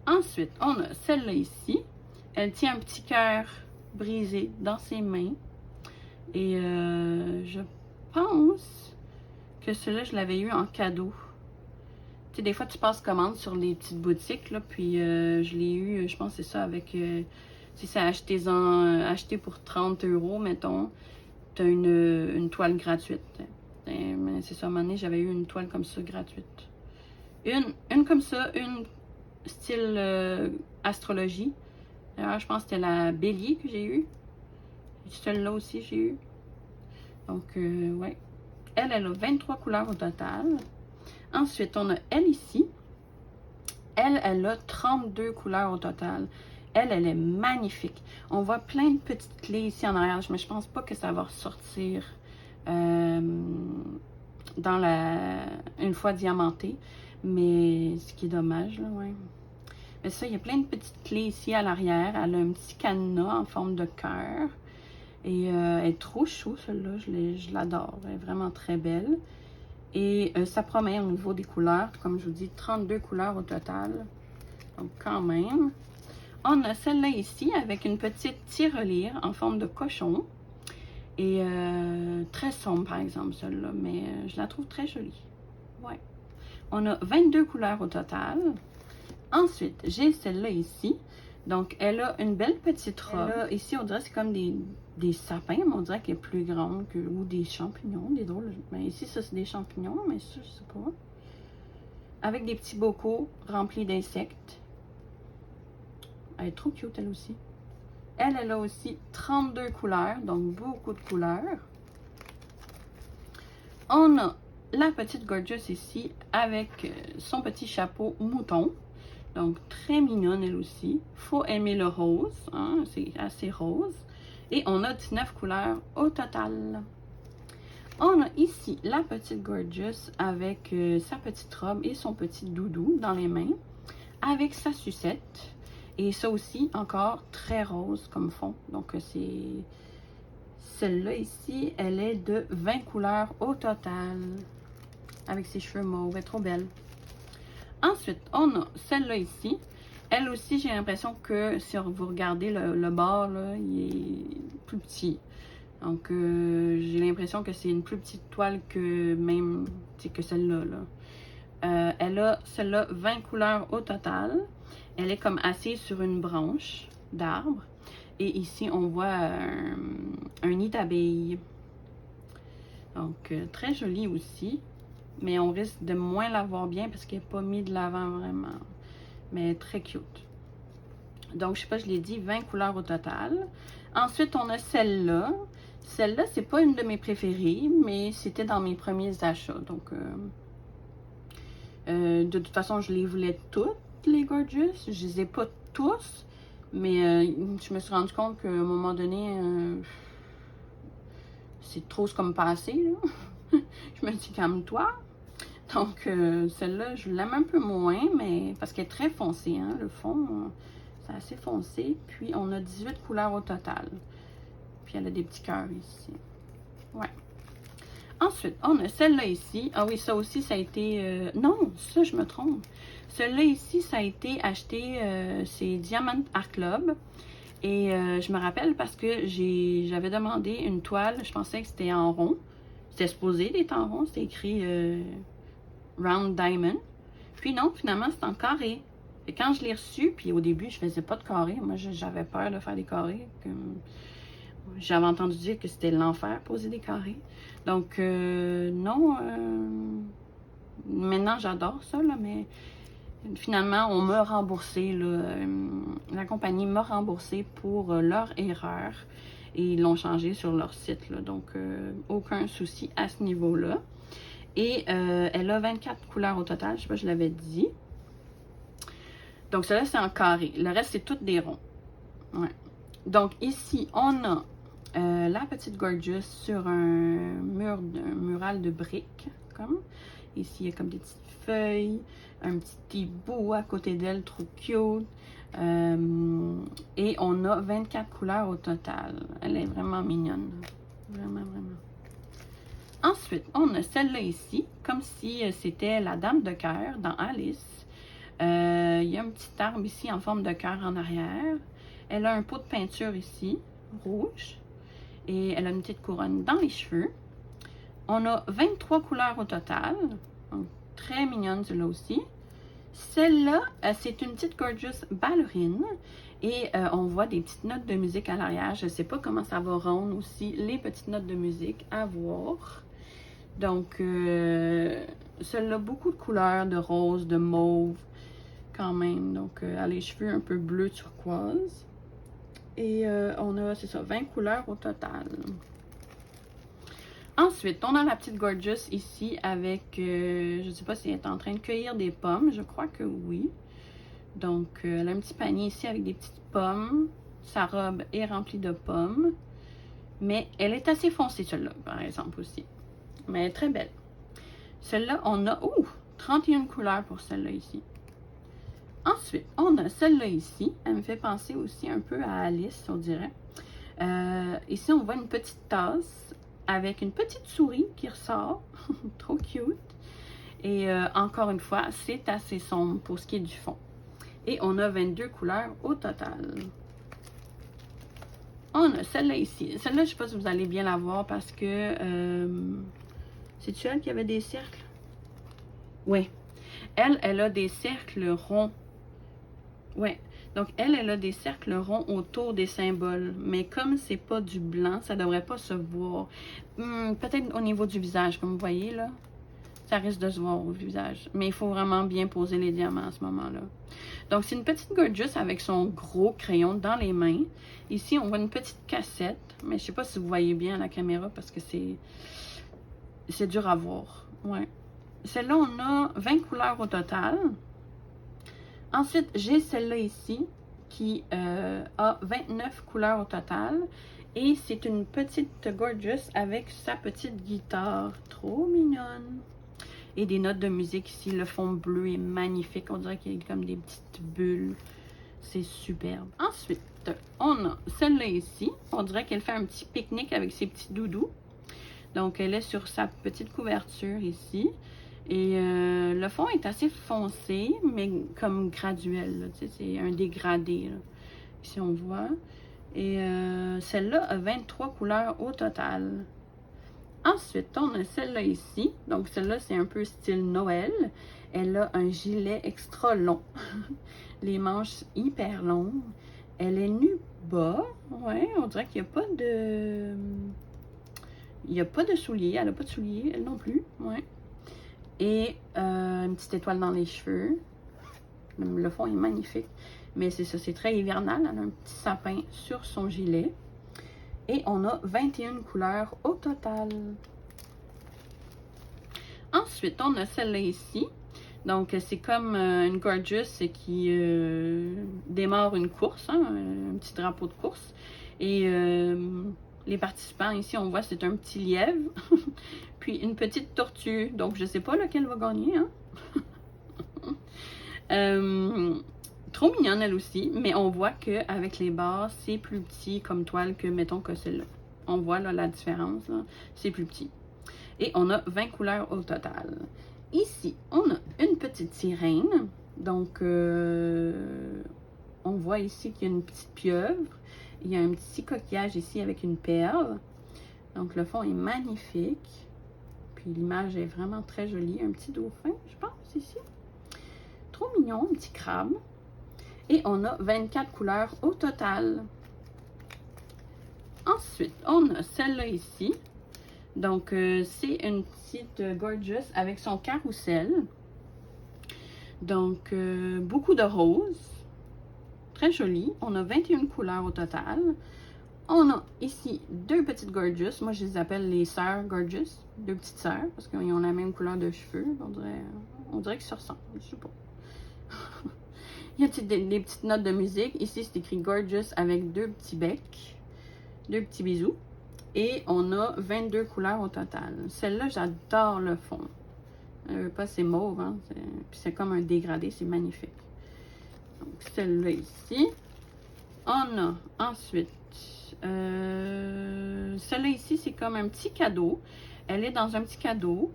Ensuite, on a celle-là ici. Elle tient un petit cœur brisé dans ses mains. Et je pense que celle-là, je l'avais eu en cadeau. Tu sais, des fois, tu passes commande sur les petites boutiques, là, puis je l'ai eu, je pense que c'est ça, avec, si c'est acheté pour 30 €, mettons, tu as une toile gratuite. Mais c'est ça, à un moment donné, j'avais eu une toile comme ça, gratuite. Une comme ça, une style astrologie. D'ailleurs, je pense que c'était la bélier que j'ai eue. Celle-là aussi, j'ai eu. Donc, ouais. Elle a 23 couleurs au total. Ensuite, on a elle ici. Elle a 32 couleurs au total. Elle est magnifique. On voit plein de petites clés ici en arrière, mais je pense pas que ça va ressortir une fois diamanté. Mais ce qui est dommage, là, ouais. Mais ça, il y a plein de petites clés ici à l'arrière. Elle a un petit cadenas en forme de cœur. Et elle est trop chou, celle-là. Je l'adore. Elle est vraiment très belle. Et ça promet au niveau des couleurs. Comme je vous dis, 32 couleurs au total. Donc, quand même. On a celle-là ici avec une petite tirelire en forme de cochon. Et très sombre, par exemple, celle-là. Mais je la trouve très jolie. Ouais. On a 22 couleurs au total. Ensuite, j'ai celle-là ici. Donc, elle a une belle petite robe. Là, ici, on dirait que c'est comme des sapins, mais on dirait qu'elle est plus grande que... Ou des champignons, des drôles. Mais ici, ça, c'est des champignons, mais ça, je sais pas. Avec des petits bocaux remplis d'insectes. Elle est trop cute, elle aussi. Elle a aussi 32 couleurs, donc beaucoup de couleurs. On a la petite Gorgeous ici, avec son petit chapeau mouton. Donc, très mignonne, elle aussi. Faut aimer le rose, hein? C'est assez rose. Et on a 19 couleurs au total. On a ici la petite Gorgeous avec sa petite robe et son petit doudou dans les mains. Avec sa sucette. Et ça aussi, encore très rose comme fond. Donc, c'est... Celle-là ici, elle est de 20 couleurs au total. Avec ses cheveux mauves, elle est trop belle. Ensuite, on a celle-là ici. Elle aussi, j'ai l'impression que si vous regardez le bord, là, il est plus petit. Donc, j'ai l'impression que c'est une plus petite toile que même que celle-là. Là. Elle a celle-là 20 couleurs au total. Elle est comme assise sur une branche d'arbre. Et ici, on voit un nid d'abeille. Donc, très joli aussi. Mais on risque de moins la voir bien parce qu'elle n'est pas mise de l'avant vraiment. Mais très cute. Donc, je sais pas, je l'ai dit, 20 couleurs au total. Ensuite, on a celle-là. Celle-là, c'est pas une de mes préférées, mais c'était dans mes premiers achats. Donc, de toute façon, je les voulais toutes, les Gorgeous. Je les ai pas tous. Mais je me suis rendu compte qu'à un moment donné, c'est trop comme passé. Je me dis, calme-toi. Donc, celle-là, je l'aime un peu moins, mais parce qu'elle est très foncée. Hein, le fond, c'est assez foncé. Puis, on a 18 couleurs au total. Puis, elle a des petits cœurs ici. Ouais. Ensuite, on a celle-là ici. Ah oui, ça aussi, ça a été... non, ça, je me trompe. Celle-là ici, ça a été acheté, c'est Diamond Art Club. Et je me rappelle parce que j'avais demandé une toile, je pensais que c'était en rond. C'était supposé d'être en rond, c'était écrit Round Diamond. Puis non, finalement, c'est en carré. Et quand je l'ai reçu, puis au début, je faisais pas de carré. Moi, j'avais peur de faire des carrés. J'avais entendu dire que c'était l'enfer, poser des carrés. Donc, non. Maintenant, j'adore ça, là, mais finalement, on m'a remboursé. Là, la compagnie m'a remboursé pour leur erreur. Et ils l'ont changé sur leur site. Là, donc, aucun souci à ce niveau-là. Et elle a 24 couleurs au total. Je sais pas, je l'avais dit. Donc, cela c'est en carré. Le reste, c'est toutes des ronds. Ouais. Donc, ici, on a la petite Gorgeous sur un mural de briques. Comme. Ici, il y a comme des petites feuilles. Un petit hibou à côté d'elle, trop cute. Et on a 24 couleurs au total. Elle est vraiment mignonne. Vraiment, vraiment. Ensuite, on a celle-là ici, comme si c'était la dame de cœur dans Alice. Il y a un petit arbre ici en forme de cœur en arrière. Elle a un pot de peinture ici, rouge. Et elle a une petite couronne dans les cheveux. On a 23 couleurs au total. Donc, très mignonne celle-là aussi. Celle-là, c'est une petite Gorgeous ballerine. Et on voit des petites notes de musique à l'arrière. Je ne sais pas comment ça va rendre aussi les petites notes de musique à voir. Donc, celle-là, beaucoup de couleurs, de rose, de mauve, quand même. Donc, elle a les cheveux un peu bleu turquoise. Et on a, c'est ça, 20 couleurs au total. Ensuite, on a la petite Gorgeous ici avec, je ne sais pas si elle est en train de cueillir des pommes. Je crois que oui. Donc, elle a un petit panier ici avec des petites pommes. Sa robe est remplie de pommes. Mais elle est assez foncée, celle-là, par exemple, aussi. Mais elle est très belle. Celle-là, on a, 31 couleurs pour celle-là ici. Ensuite, on a celle-là ici. Elle me fait penser aussi un peu à Alice, on dirait. Ici, on voit une petite tasse avec une petite souris qui ressort. Trop cute. Et encore une fois, c'est assez sombre pour ce qui est du fond. Et on a 22 couleurs au total. On a celle-là ici. Celle-là, je ne sais pas si vous allez bien la voir parce que... c'est-tu elle qui avait des cercles? Oui. Elle a des cercles ronds. Oui. Donc, elle a des cercles ronds autour des symboles. Mais comme c'est pas du blanc, ça devrait pas se voir. Peut-être au niveau du visage, comme vous voyez, là. Ça risque de se voir au visage. Mais il faut vraiment bien poser les diamants à ce moment-là. Donc, c'est une petite Gorgeous avec son gros crayon dans les mains. Ici, on voit une petite cassette. Mais je sais pas si vous voyez bien à la caméra parce que c'est dur à voir. Ouais. Celle-là, on a 20 couleurs au total. Ensuite, j'ai celle-là ici qui a 29 couleurs au total. Et c'est une petite Gorgeous avec sa petite guitare. Trop mignonne. Et des notes de musique ici. Le fond bleu est magnifique. On dirait qu'il y a comme des petites bulles. C'est superbe. Ensuite, on a celle-là ici. On dirait qu'elle fait un petit pique-nique avec ses petits doudous. Donc, elle est sur sa petite couverture ici. Et le fond est assez foncé, mais comme graduel. C'est un dégradé. Là. Ici, on voit. Et celle-là a 23 couleurs au total. Ensuite, on a celle-là ici. Donc, celle-là, c'est un peu style Noël. Elle a un gilet extra long. Les manches hyper longues. Elle est nue bas. Ouais, on dirait qu'il n'y a pas de... Il n'y a pas de souliers. Elle n'a pas de souliers, elle non plus. Ouais. Et une petite étoile dans les cheveux. Le fond est magnifique. Mais c'est ça, c'est très hivernal. Elle a un petit sapin sur son gilet. Et on a 21 couleurs au total. Ensuite, on a celle-là ici. Donc, c'est comme une Gorgeous qui démarre une course, hein, un petit drapeau de course. Et les participants ici, on voit, c'est un petit lièvre, puis une petite tortue. Donc, je ne sais pas lequel va gagner. Hein. Trop mignonne, elle aussi, mais on voit qu'avec les barres, c'est plus petit comme toile que, mettons, que celle-là. On voit là, la différence, c'est plus petit. Et on a 20 couleurs au total. Ici, on a une petite sirène. Donc, on voit ici qu'il y a une petite pieuvre. Il y a un petit coquillage ici avec une perle. Donc, le fond est magnifique. Puis, l'image est vraiment très jolie. Un petit dauphin, je pense, ici. Trop mignon, un petit crabe. Et on a 24 couleurs au total. Ensuite, on a celle-là ici. Donc, c'est une petite Gorgeous avec son carrousel. Donc, beaucoup de roses. Très joli. On a 21 couleurs au total. On a ici deux petites Gorgeous. Moi, je les appelle les sœurs Gorgeous. Deux petites sœurs parce qu'ils ont la même couleur de cheveux. On dirait qu'ils se ressemblent. Je sais pas. Il y a des petites notes de musique. Ici, c'est écrit Gorgeous avec deux petits becs. Deux petits bisous. Et on a 22 couleurs au total. Celle-là, j'adore le fond. Pas c'est mauve, hein. Puis c'est comme un dégradé, c'est magnifique. Donc, celle-là ici. On a ensuite... celle-là ici, c'est comme un petit cadeau. Elle est dans un petit cadeau.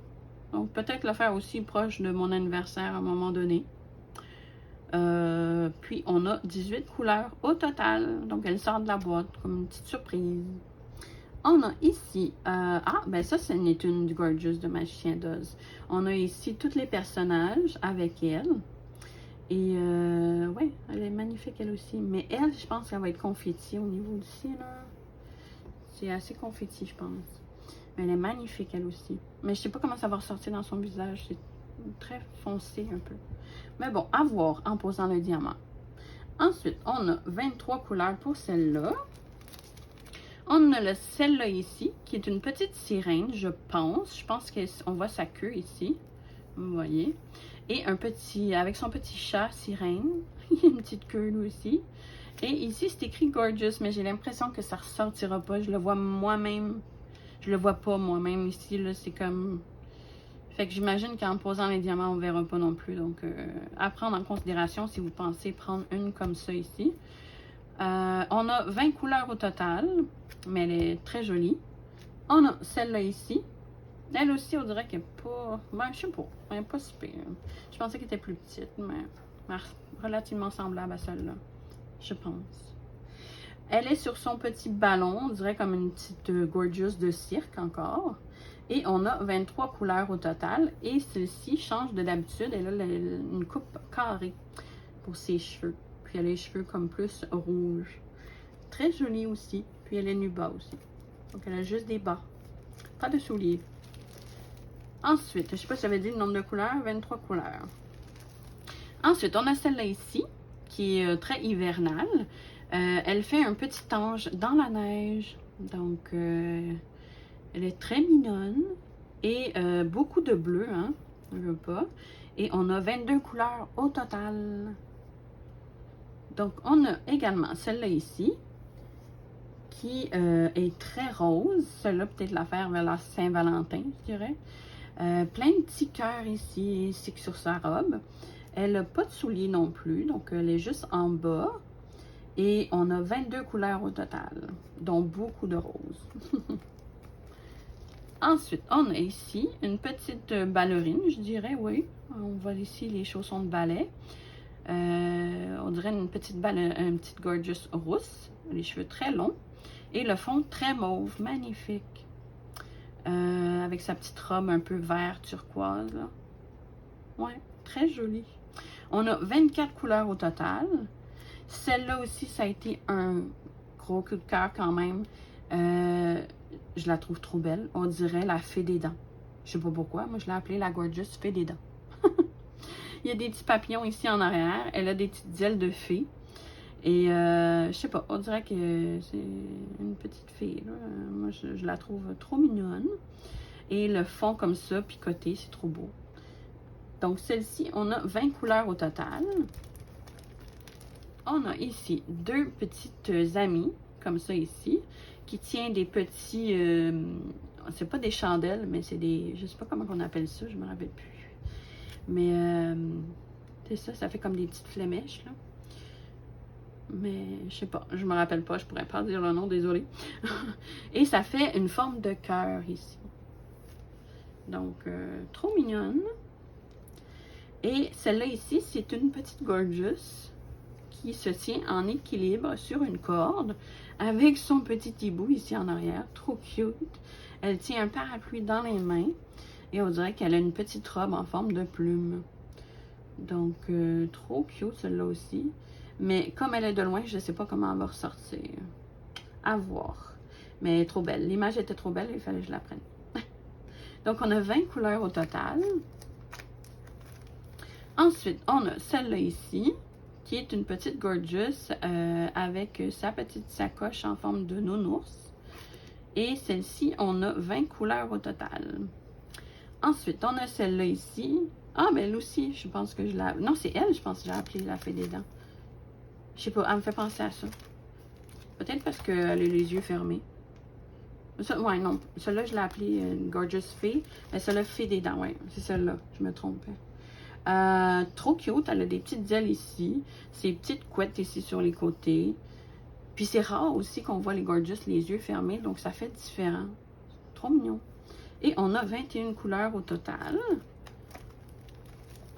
Donc, peut-être le faire aussi proche de mon anniversaire à un moment donné. Puis, on a 18 couleurs au total. Donc, elle sort de la boîte comme une petite surprise. On a ici, ben ça, ce n'est une Gorgeous de Magicien d'Oz. On a ici tous les personnages avec elle. Et, ouais, elle est magnifique elle aussi. Mais elle, je pense qu'elle va être confetti au niveau d'ici, là. C'est assez confetti, je pense. Mais elle est magnifique elle aussi. Mais je sais pas comment ça va ressortir dans son visage. C'est très foncé un peu. Mais bon, à voir en posant le diamant. Ensuite, on a 23 couleurs pour celle-là. On a celle-là ici, qui est une petite sirène, je pense. Je pense qu'on voit sa queue ici. Vous voyez. Et un petit, avec son petit chat sirène. Il y a une petite queue lui aussi. Et ici, c'est écrit Gorgeous, mais j'ai l'impression que ça ressortira pas. Je le vois moi-même. Je le vois pas moi-même ici, là. C'est comme... Fait que j'imagine qu'en posant les diamants, on verra pas non plus. Donc, à prendre en considération si vous pensez prendre une comme ça ici. On a 20 couleurs au total, mais elle est très jolie. On a celle-là ici. Elle aussi, on dirait qu'elle n'est pas... Ben, je sais pas. Elle n'est pas super. Je pensais qu'elle était plus petite, mais relativement semblable à celle-là. Je pense. Elle est sur son petit ballon. On dirait comme une petite Gorgeous de cirque encore. Et on a 23 couleurs au total. Et celle-ci change de d'habitude. Elle a une coupe carrée pour ses cheveux. Puis elle a les cheveux comme plus rouges. Très jolie aussi. Puis elle est nue bas aussi. Donc elle a juste des bas. Pas de souliers. Ensuite, je ne sais pas si j'avais dit le nombre de couleurs. 23 couleurs. Ensuite, on a celle-là ici. Qui est très hivernale. Elle fait un petit ange dans la neige. Donc... elle est très mignonne et beaucoup de bleu, hein, je veux pas. Et on a 22 couleurs au total. Donc, on a également celle-là ici, qui est très rose. Celle-là, peut-être la faire vers la Saint-Valentin, je dirais. Plein de petits cœurs ici, ici sur sa robe. Elle n'a pas de souliers non plus, donc elle est juste en bas. Et on a 22 couleurs au total, dont beaucoup de roses. Ensuite, on a ici une petite ballerine, je dirais, oui. On voit ici les chaussons de ballet. On dirait une petite Gorgeous rousse. Les cheveux très longs. Et le fond très mauve, magnifique. Avec sa petite robe un peu vert turquoise, là. Ouais, très jolie. On a 24 couleurs au total. Celle-là aussi, ça a été un gros coup de cœur quand même. Je la trouve trop belle. On dirait la fée des dents. Je sais pas pourquoi. Moi, je l'ai appelée la Gorgeous fée des dents. Il y a des petits papillons ici en arrière. Elle a des petites ailes de fée. Et je sais pas. On dirait que c'est une petite fée. Là. Moi, je la trouve trop mignonne. Et le fond comme ça, picoté, c'est trop beau. Donc, celle-ci, on a 20 couleurs au total. On a ici deux petites amies, comme ça ici, qui tient des petits, c'est pas des chandelles, mais c'est des, je sais pas comment on appelle ça, je me rappelle plus. Mais c'est ça, ça fait comme des petites flémèches, là. Mais je sais pas, je me rappelle pas, je pourrais pas dire le nom, désolé. Et ça fait une forme de cœur ici. Donc, trop mignonne. Et celle-là ici, c'est une petite Gorgeous qui se tient en équilibre sur une corde avec son petit hibou ici en arrière. Trop cute. Elle tient un parapluie dans les mains et on dirait qu'elle a une petite robe en forme de plume. Donc, trop cute celle-là aussi. Mais comme elle est de loin, je ne sais pas comment elle va ressortir. À voir. Mais elle est trop belle. L'image était trop belle, il fallait que je la prenne. Donc, on a 20 couleurs au total. Ensuite, on a celle-là ici, qui est une petite Gorgeous avec sa petite sacoche en forme de nounours. Et celle-ci, on a 20 couleurs au total. Ensuite, on a celle-là ici. Ah, mais elle aussi, je pense que je l'ai... Non, c'est elle, je pense que j'ai appelé la fée des dents. Je sais pas, elle me fait penser à ça. Peut-être parce qu'elle a les yeux fermés. Ça, ouais, non. Celle-là, je l'ai appelée une Gorgeous fée. Mais celle-là, fée des dents, ouais. C'est celle-là, je me trompais. Trop cute, elle a des petites ailes ici, ses petites couettes ici sur les côtés. Puis c'est rare aussi qu'on voit les Gorgeous les yeux fermés, donc ça fait différent. Trop mignon. Et on a 21 couleurs au total.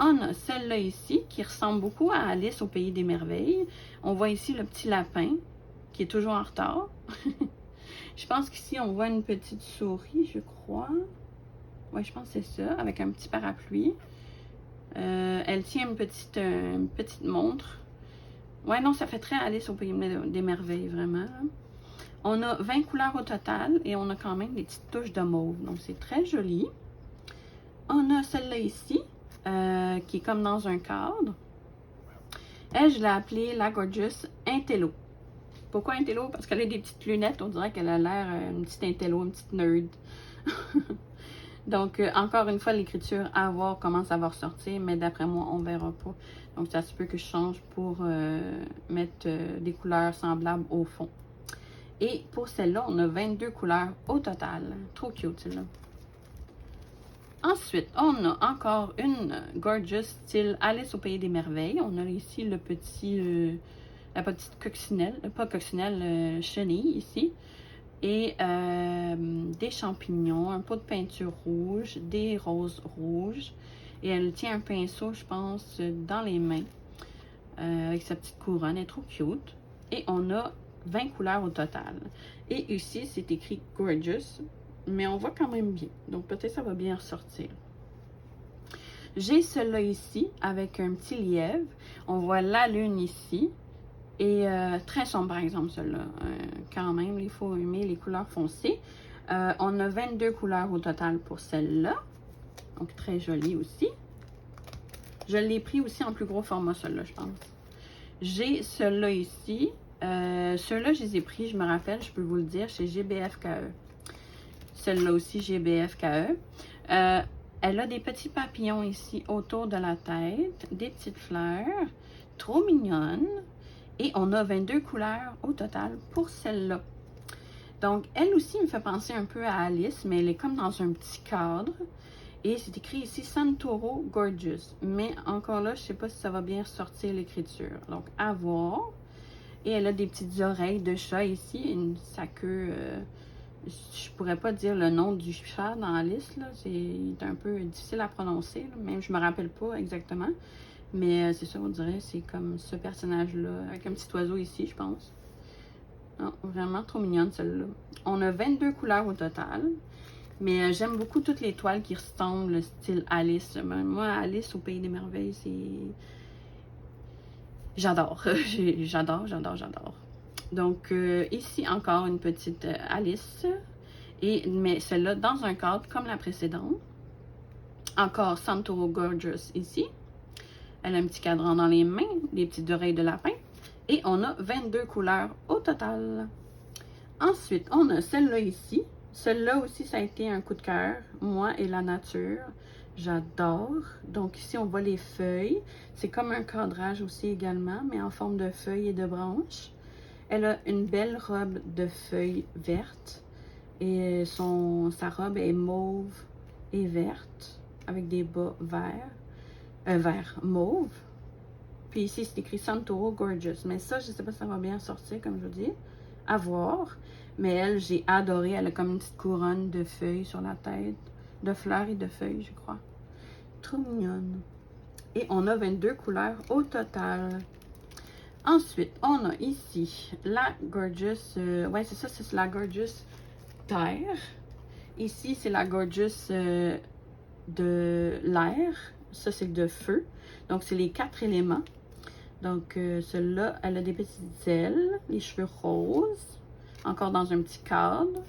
On a celle-là ici qui ressemble beaucoup à Alice au Pays des Merveilles. On voit ici le petit lapin qui est toujours en retard. Je pense qu'ici on voit une petite souris, je crois. Oui, je pense que c'est ça, avec un petit parapluie. Elle tient une petite montre. Ouais, non, ça fait très Alice au Pays des Merveilles, vraiment. On a 20 couleurs au total et on a quand même des petites touches de mauve. Donc, c'est très joli. On a celle-là ici, qui est comme dans un cadre. Elle, je l'ai appelée la Gorgeous Intello. Pourquoi Intello? Parce qu'elle a des petites lunettes. On dirait qu'elle a l'air une petite Intello, une petite nerd. Donc, encore une fois, l'écriture, à voir comment ça va ressortir. Mais d'après moi, on verra pas. Donc, ça se peut que je change pour mettre des couleurs semblables au fond. Et pour celle-là, on a 22 couleurs au total. Trop cute, celle-là. Ensuite, on a encore une Gorgeous style Alice au Pays des Merveilles. On a ici le petit, la petite coccinelle, pas coccinelle, chenille ici. Et des champignons, un pot de peinture rouge, des roses rouges. Et elle tient un pinceau, je pense, dans les mains. Avec sa petite couronne, elle est trop cute. Et on a 20 couleurs au total. Et ici, c'est écrit Gorgeous. Mais on voit quand même bien. Donc, peut-être ça va bien ressortir. J'ai celle-là ici, avec un petit lièvre. On voit la lune ici. Et très sombre, par exemple, celle-là. Quand même, il faut aimer les couleurs foncées. On a 22 couleurs au total pour celle-là. Donc, très jolie aussi. Je l'ai pris aussi en plus gros format, celle-là, je pense. J'ai celle-là ici. Ceux-là, je les ai pris, je me rappelle, je peux vous le dire, chez GBFKE. Celle-là aussi, GBFKE. Elle a des petits papillons ici autour de la tête, des petites fleurs, trop mignonnes. Et on a 22 couleurs au total pour celle-là. Donc, elle aussi me fait penser un peu à Alice, mais elle est comme dans un petit cadre. Et c'est écrit ici Santoro Gorgeous. Mais encore là, je ne sais pas si ça va bien ressortir l'écriture. Donc, à voir. Et elle a des petites oreilles de chat ici, sa queue... je pourrais pas dire le nom du chat dans la liste, là. C'est un peu difficile à prononcer, là. Même je me rappelle pas exactement. Mais c'est ça, on dirait, c'est comme ce personnage-là, avec un petit oiseau ici, je pense. Non, vraiment trop mignonne celle-là. On a 22 couleurs au total. Mais j'aime beaucoup toutes les toiles qui ressemblent le style Alice. Moi, Alice au Pays des Merveilles, c'est... J'adore. J'adore. Donc, ici, encore une petite Alice. Mais celle-là, dans un cadre comme la précédente. Encore Santoro Gorgeous ici. Elle a un petit cadran dans les mains, des petites oreilles de lapin. Et on a 22 couleurs au total. Ensuite, on a celle-là ici. Celle-là aussi, ça a été un coup de cœur. Moi et la nature. J'adore. Donc ici, on voit les feuilles. C'est comme un cadrage aussi également, mais en forme de feuilles et de branches. Elle a une belle robe de feuilles vertes. Et sa robe est mauve et verte, avec des bas verts. Vert mauve. Puis ici, c'est écrit Santoro Gorgeous. Mais ça, je ne sais pas si ça va bien sortir, comme je vous dis. À voir. Mais elle, j'ai adoré. Elle a comme une petite couronne de feuilles sur la tête. De fleurs et de feuilles, je crois. Trop mignonne. Et on a 22 couleurs au total. Ensuite, on a ici la Gorgeous... ouais, c'est ça, c'est la Gorgeous Terre. Ici, c'est la Gorgeous de l'air. Ça, c'est de feu. Donc, c'est les 4 éléments. Donc, celle-là, elle a des petites ailes, les cheveux roses. Encore dans un petit cadre.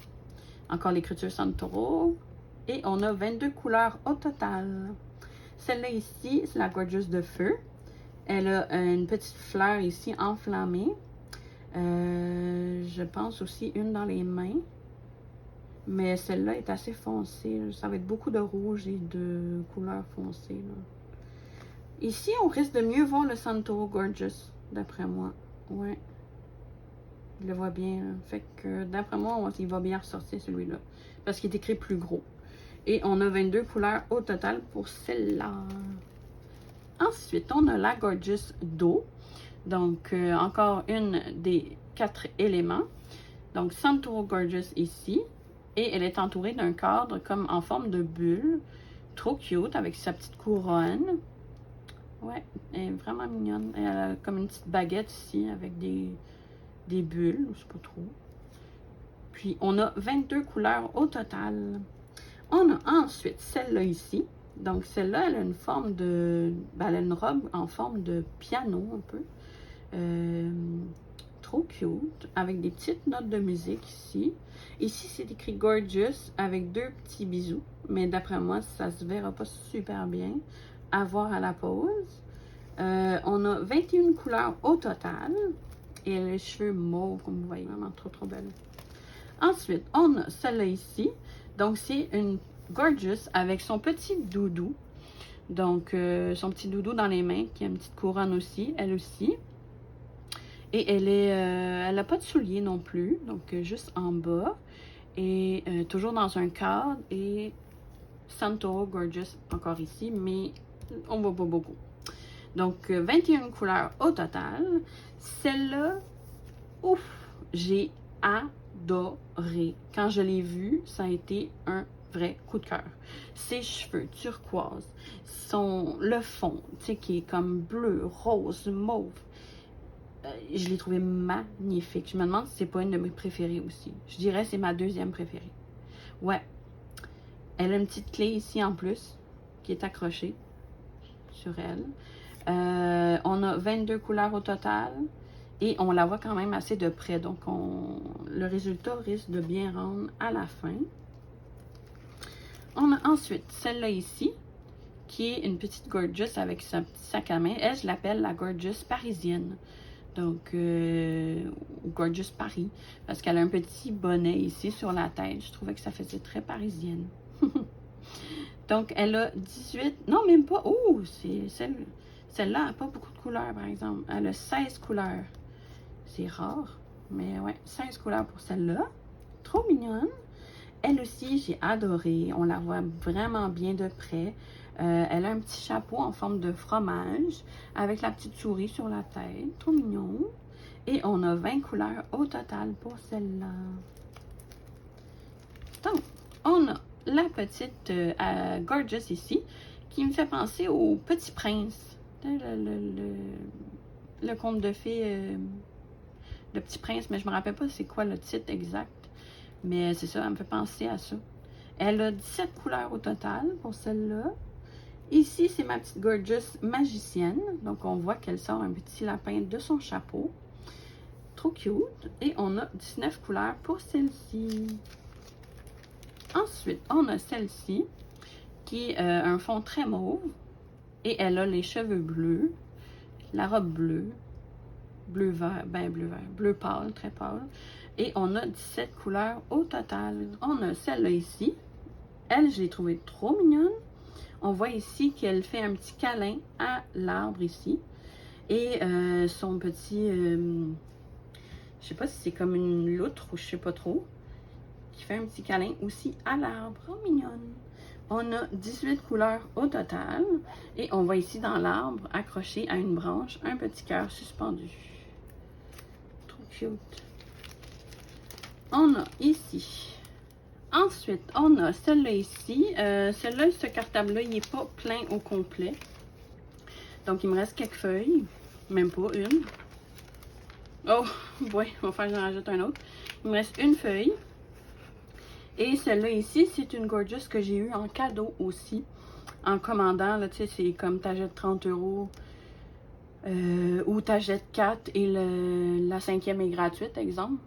Encore l'écriture Santoro. Et on a 22 couleurs au total. Celle-là ici, c'est la Gorgeous de feu. Elle a une petite fleur ici enflammée. Je pense aussi une dans les mains. Mais celle-là est assez foncée. Ça va être beaucoup de rouge et de couleurs foncées. Là. Ici, on risque de mieux voir le Santoro Gorgeous, d'après moi. Ouais. Je le vois bien. Là. Fait que, d'après moi, il va bien ressortir celui-là. Parce qu'il est écrit plus gros. Et on a 22 couleurs au total pour celle-là. Ensuite, on a la Gorgeous d'eau. Donc, encore une des 4 éléments. Donc, Santoro Gorgeous ici. Et elle est entourée d'un cadre comme en forme de bulle. Trop cute, avec sa petite couronne. Ouais, elle est vraiment mignonne. Elle a comme une petite baguette ici, avec des bulles, je sais pas trop. Puis, on a 22 couleurs au total. On a ensuite celle-là ici. Donc, celle-là, elle a une forme de... Ben, elle a une robe en forme de piano, un peu. Trop cute. Avec des petites notes de musique ici. Ici, c'est écrit Gorgeous avec 2 petits bisous. Mais d'après moi, ça se verra pas super bien. À voir à la pause. On a 21 couleurs au total. Et elle a les cheveux mauves, comme vous voyez, vraiment trop, trop belle. Ensuite, on a celle-là ici. Donc, c'est une Gorgeous avec son petit doudou. Donc, son petit doudou dans les mains, qui a une petite couronne aussi, elle aussi. Et elle n'a pas de souliers non plus, donc juste en bas. Et toujours dans un cadre. Et Santo Gorgeous encore ici, mais on voit pas beaucoup. Donc, 21 couleurs au total. Celle-là, ouf, j'ai adoré. Quand je l'ai vue, ça a été un vrai coup de cœur. Ses cheveux turquoise, le fond, tu sais, qui est comme bleu, rose, mauve. Je l'ai trouvé magnifique. Je me demande si c'est pas une de mes préférées aussi. Je dirais que c'est ma deuxième préférée. Ouais. Elle a une petite clé ici en plus, qui est accrochée sur elle. On a 22 couleurs au total. Et on la voit quand même assez de près. Donc, le résultat risque de bien rendre à la fin. On a ensuite celle-là ici, qui est une petite Gorgeous avec son petit sac à main. Elle, je l'appelle la Gorgeous parisienne. Donc, Gorgeous Paris. Parce qu'elle a un petit bonnet ici sur la tête. Je trouvais que ça faisait très parisienne. Donc, elle a 18... Non, même pas. Oh, c'est celle-là n'a pas beaucoup de couleurs, par exemple. Elle a 16 couleurs. C'est rare. Mais ouais, 16 couleurs pour celle-là. Trop mignonne. Elle aussi, j'ai adoré. On la voit vraiment bien de près. Elle a un petit chapeau en forme de fromage avec la petite souris sur la tête. Trop mignon. Et on a 20 couleurs au total pour celle-là. Donc, on a la petite Gorgeous ici qui me fait penser au Petit Prince. Le conte de fées, le Petit Prince, mais je me rappelle pas c'est quoi le titre exact. Mais c'est ça, elle me fait penser à ça. Elle a 17 couleurs au total pour celle-là. Ici, c'est ma petite Gorgeous magicienne. Donc, on voit qu'elle sort un petit lapin de son chapeau. Trop cute. Et on a 19 couleurs pour celle-ci. Ensuite, on a celle-ci qui a un fond très mauve. Et elle a les cheveux bleus, la robe bleue, bleu vert, ben bleu vert, bleu pâle, très pâle. Et on a 17 couleurs au total. On a celle-là ici. Elle, je l'ai trouvée trop mignonne. On voit ici qu'elle fait un petit câlin à l'arbre ici. Et son petit... je sais pas si c'est comme une loutre ou je sais pas trop. Qui fait un petit câlin aussi à l'arbre. Trop mignonne. On a 18 couleurs au total. Et on voit ici dans l'arbre, accroché à une branche, un petit cœur suspendu. Trop cute. On a ici... Ensuite, on a celle-là ici. Celle-là, ce cartable-là, il n'est pas plein au complet. Donc, il me reste quelques feuilles. Même pas une. Oh, ouais, on va faire que j'en rajoute un autre. Il me reste une feuille. Et celle-là ici, c'est une Gorgeous que j'ai eue en cadeau aussi. En commandant, là, tu sais, c'est comme t'achètes 30 € ou t'achètes 4 et la 5e est gratuite, exemple.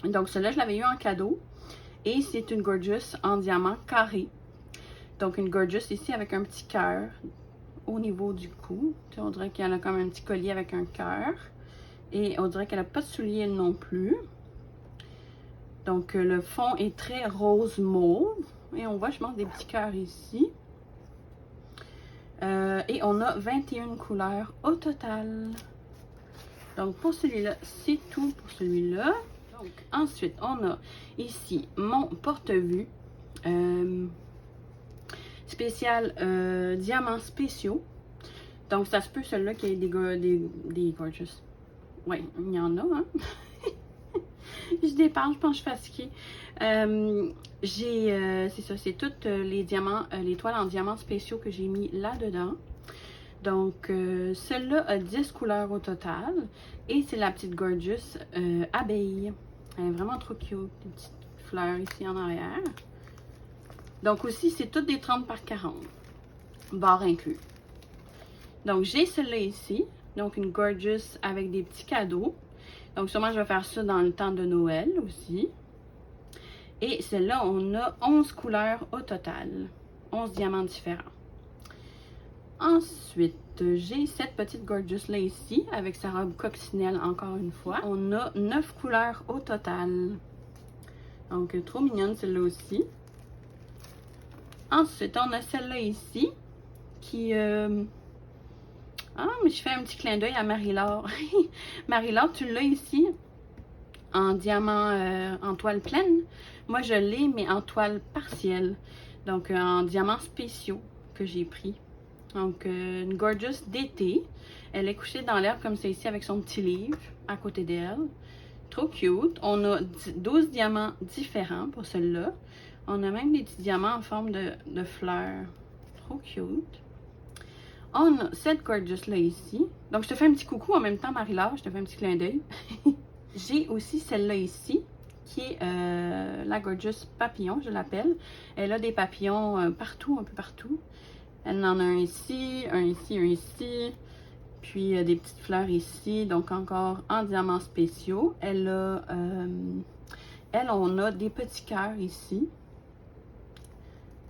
Donc, celle-là, je l'avais eu en cadeau. Et c'est une Gorgeous en diamant carré. Donc, une Gorgeous ici avec un petit cœur au niveau du cou. Tu sais, on dirait qu'elle a comme un petit collier avec un cœur. Et on dirait qu'elle n'a pas de souliers non plus. Donc, le fond est très rose mauve. Et on voit, je montre des petits cœurs ici. Et on a 21 couleurs au total. Donc, pour celui-là, c'est tout pour celui-là. Donc, ensuite, on a ici mon porte-vue spécial diamants spéciaux. Donc, ça se peut celui-là qu'il y ait des Gorgeous. Oui, il y en a, hein? Je dépense, je pense que je suis fatiguée. C'est ça, c'est toutes les diamants, les toiles en diamants spéciaux que j'ai mis là-dedans. Donc, celle-là a 10 couleurs au total. Et c'est la petite Gorgeous abeille. Elle est vraiment trop cute. Des petites fleurs ici en arrière. Donc aussi, c'est toutes des 30 par 40. Barre inclus. Donc, j'ai celle-là ici. Donc, une Gorgeous avec des petits cadeaux. Donc, sûrement, je vais faire ça dans le temps de Noël aussi. Et celle-là, on a 11 couleurs au total. 11 diamants différents. Ensuite, j'ai cette petite Gorgeous là ici, avec sa robe coccinelle encore une fois. On a 9 couleurs au total. Donc, trop mignonne celle-là aussi. Ensuite, on a celle-là ici, qui... Ah, mais je fais un petit clin d'œil à Marie-Laure. Marie-Laure, tu l'as ici, en diamant, en toile pleine. Moi, je l'ai, mais en toile partielle. Donc, en diamants spéciaux que j'ai pris. Donc, une Gorgeous d'été. Elle est couchée dans l'herbe comme c'est ici avec son petit livre à côté d'elle. Trop cute. On a 12 diamants différents pour celle-là. On a même des petits diamants en forme de fleurs. Trop cute. On a cette Gorgeous là ici. Donc, je te fais un petit coucou en même temps, Marie-Laure. Je te fais un petit clin d'œil. J'ai aussi celle-là ici, qui est la Gorgeous Papillon, je l'appelle. Elle a des papillons partout, un peu partout. Elle en a un ici, un ici, un ici. Puis des petites fleurs ici, donc encore en diamants spéciaux. Elle, on a des petits cœurs ici,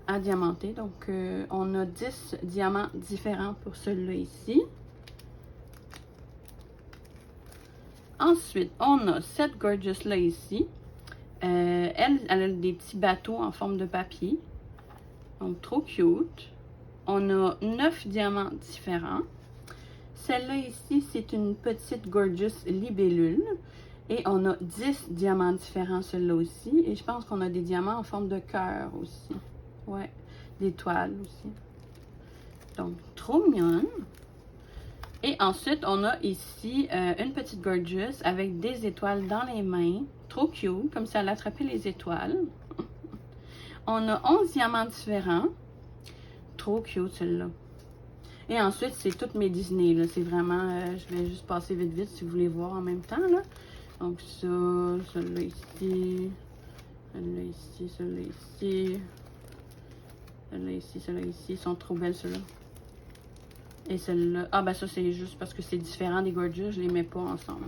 à diamanter. Donc, on a 10 diamants différents pour celui-là ici. Ensuite, on a cette Gorgeous là ici. Elle a des petits bateaux en forme de papier. Donc, trop cute. On a 9 diamants différents. Celle-là ici, c'est une petite Gorgeous libellule. Et on a 10 diamants différents, celle-là aussi. Et je pense qu'on a des diamants en forme de cœur aussi. Ouais, d'étoiles aussi. Donc, trop mignonne. Et ensuite, on a ici une petite Gorgeous avec des étoiles dans les mains. Trop cute, comme ça elle attrapait les étoiles. On a 11 diamants différents. Trop cute, celle-là. Et ensuite, c'est toutes mes Disney, là. C'est vraiment... je vais juste passer vite, vite, si vous voulez voir en même temps, là. Donc, ça, celle-là ici, celle-là ici, celle-là ici, celle-là ici, celle-là ici. Ils sont trop belles, celles-là. Et celle-là... Ah, ben ça, c'est juste parce que c'est différent des Gorgeous. Je les mets pas ensemble.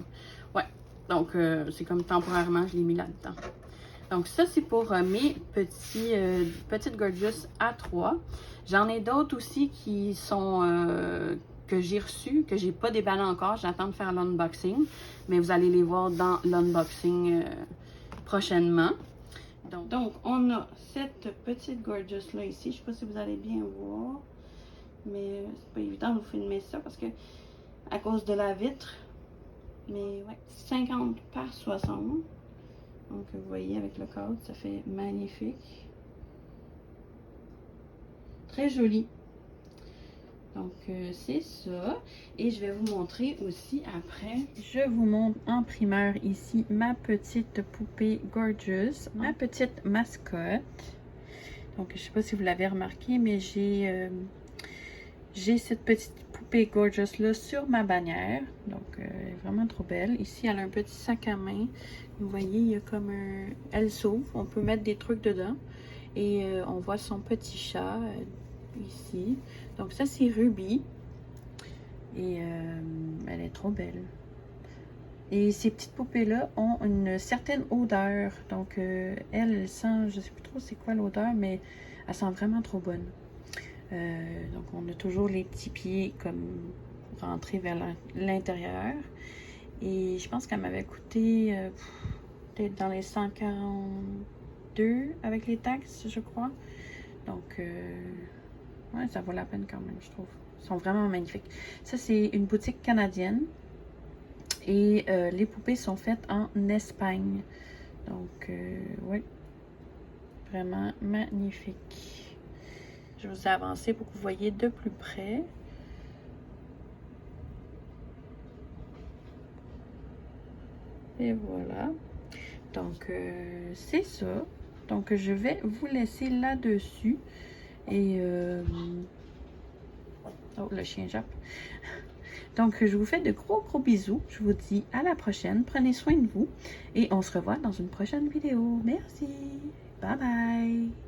Ouais. Donc, c'est comme temporairement, je l'ai mis là-dedans. Donc, ça, c'est pour mes petites Gorgeous A3. J'en ai d'autres aussi qui sont... que j'ai reçus, que j'ai pas déballé encore. J'attends de faire l'unboxing. Mais vous allez les voir dans l'unboxing prochainement. Donc, on a cette petite Gorgeous là ici. Je sais pas si vous allez bien voir. Mais c'est pas évident de vous filmer ça parce que à cause de la vitre. Mais ouais, 50 par 60. Donc, vous voyez, avec le cadre, ça fait magnifique. Très joli. Donc, c'est ça. Et je vais vous montrer aussi après. Je vous montre en primeur ici ma petite poupée Gorgeous, ma petite mascotte. Donc, je sais pas si vous l'avez remarqué, mais j'ai cette petite poupée Gorgeous là sur ma bannière. Donc, elle est vraiment trop belle. Ici, elle a un petit sac à main. Vous voyez, il y a comme un... Elle s'ouvre, on peut mettre des trucs dedans. Et on voit son petit chat ici. Donc ça, c'est Ruby. Et elle est trop belle. Et ces petites poupées-là ont une certaine odeur. Donc, elle sent, je sais plus trop c'est quoi l'odeur, mais elle sent vraiment trop bonne. Donc, on a toujours les petits pieds comme rentrés vers l'intérieur. Et je pense qu'elle m'avait coûté peut-être dans les 142 avec les taxes, je crois. Donc, ouais, ça vaut la peine quand même, je trouve. Ils sont vraiment magnifiques. Ça, c'est une boutique canadienne. Et les poupées sont faites en Espagne. Donc, ouais, vraiment magnifique. Je vous ai avancé pour que vous voyez de plus près. Et voilà. Donc, c'est ça. Donc, je vais vous laisser là-dessus. Et... oh, le chien jappe. Donc, je vous fais de gros bisous. Je vous dis à la prochaine. Prenez soin de vous. Et on se revoit dans une prochaine vidéo. Merci. Bye bye.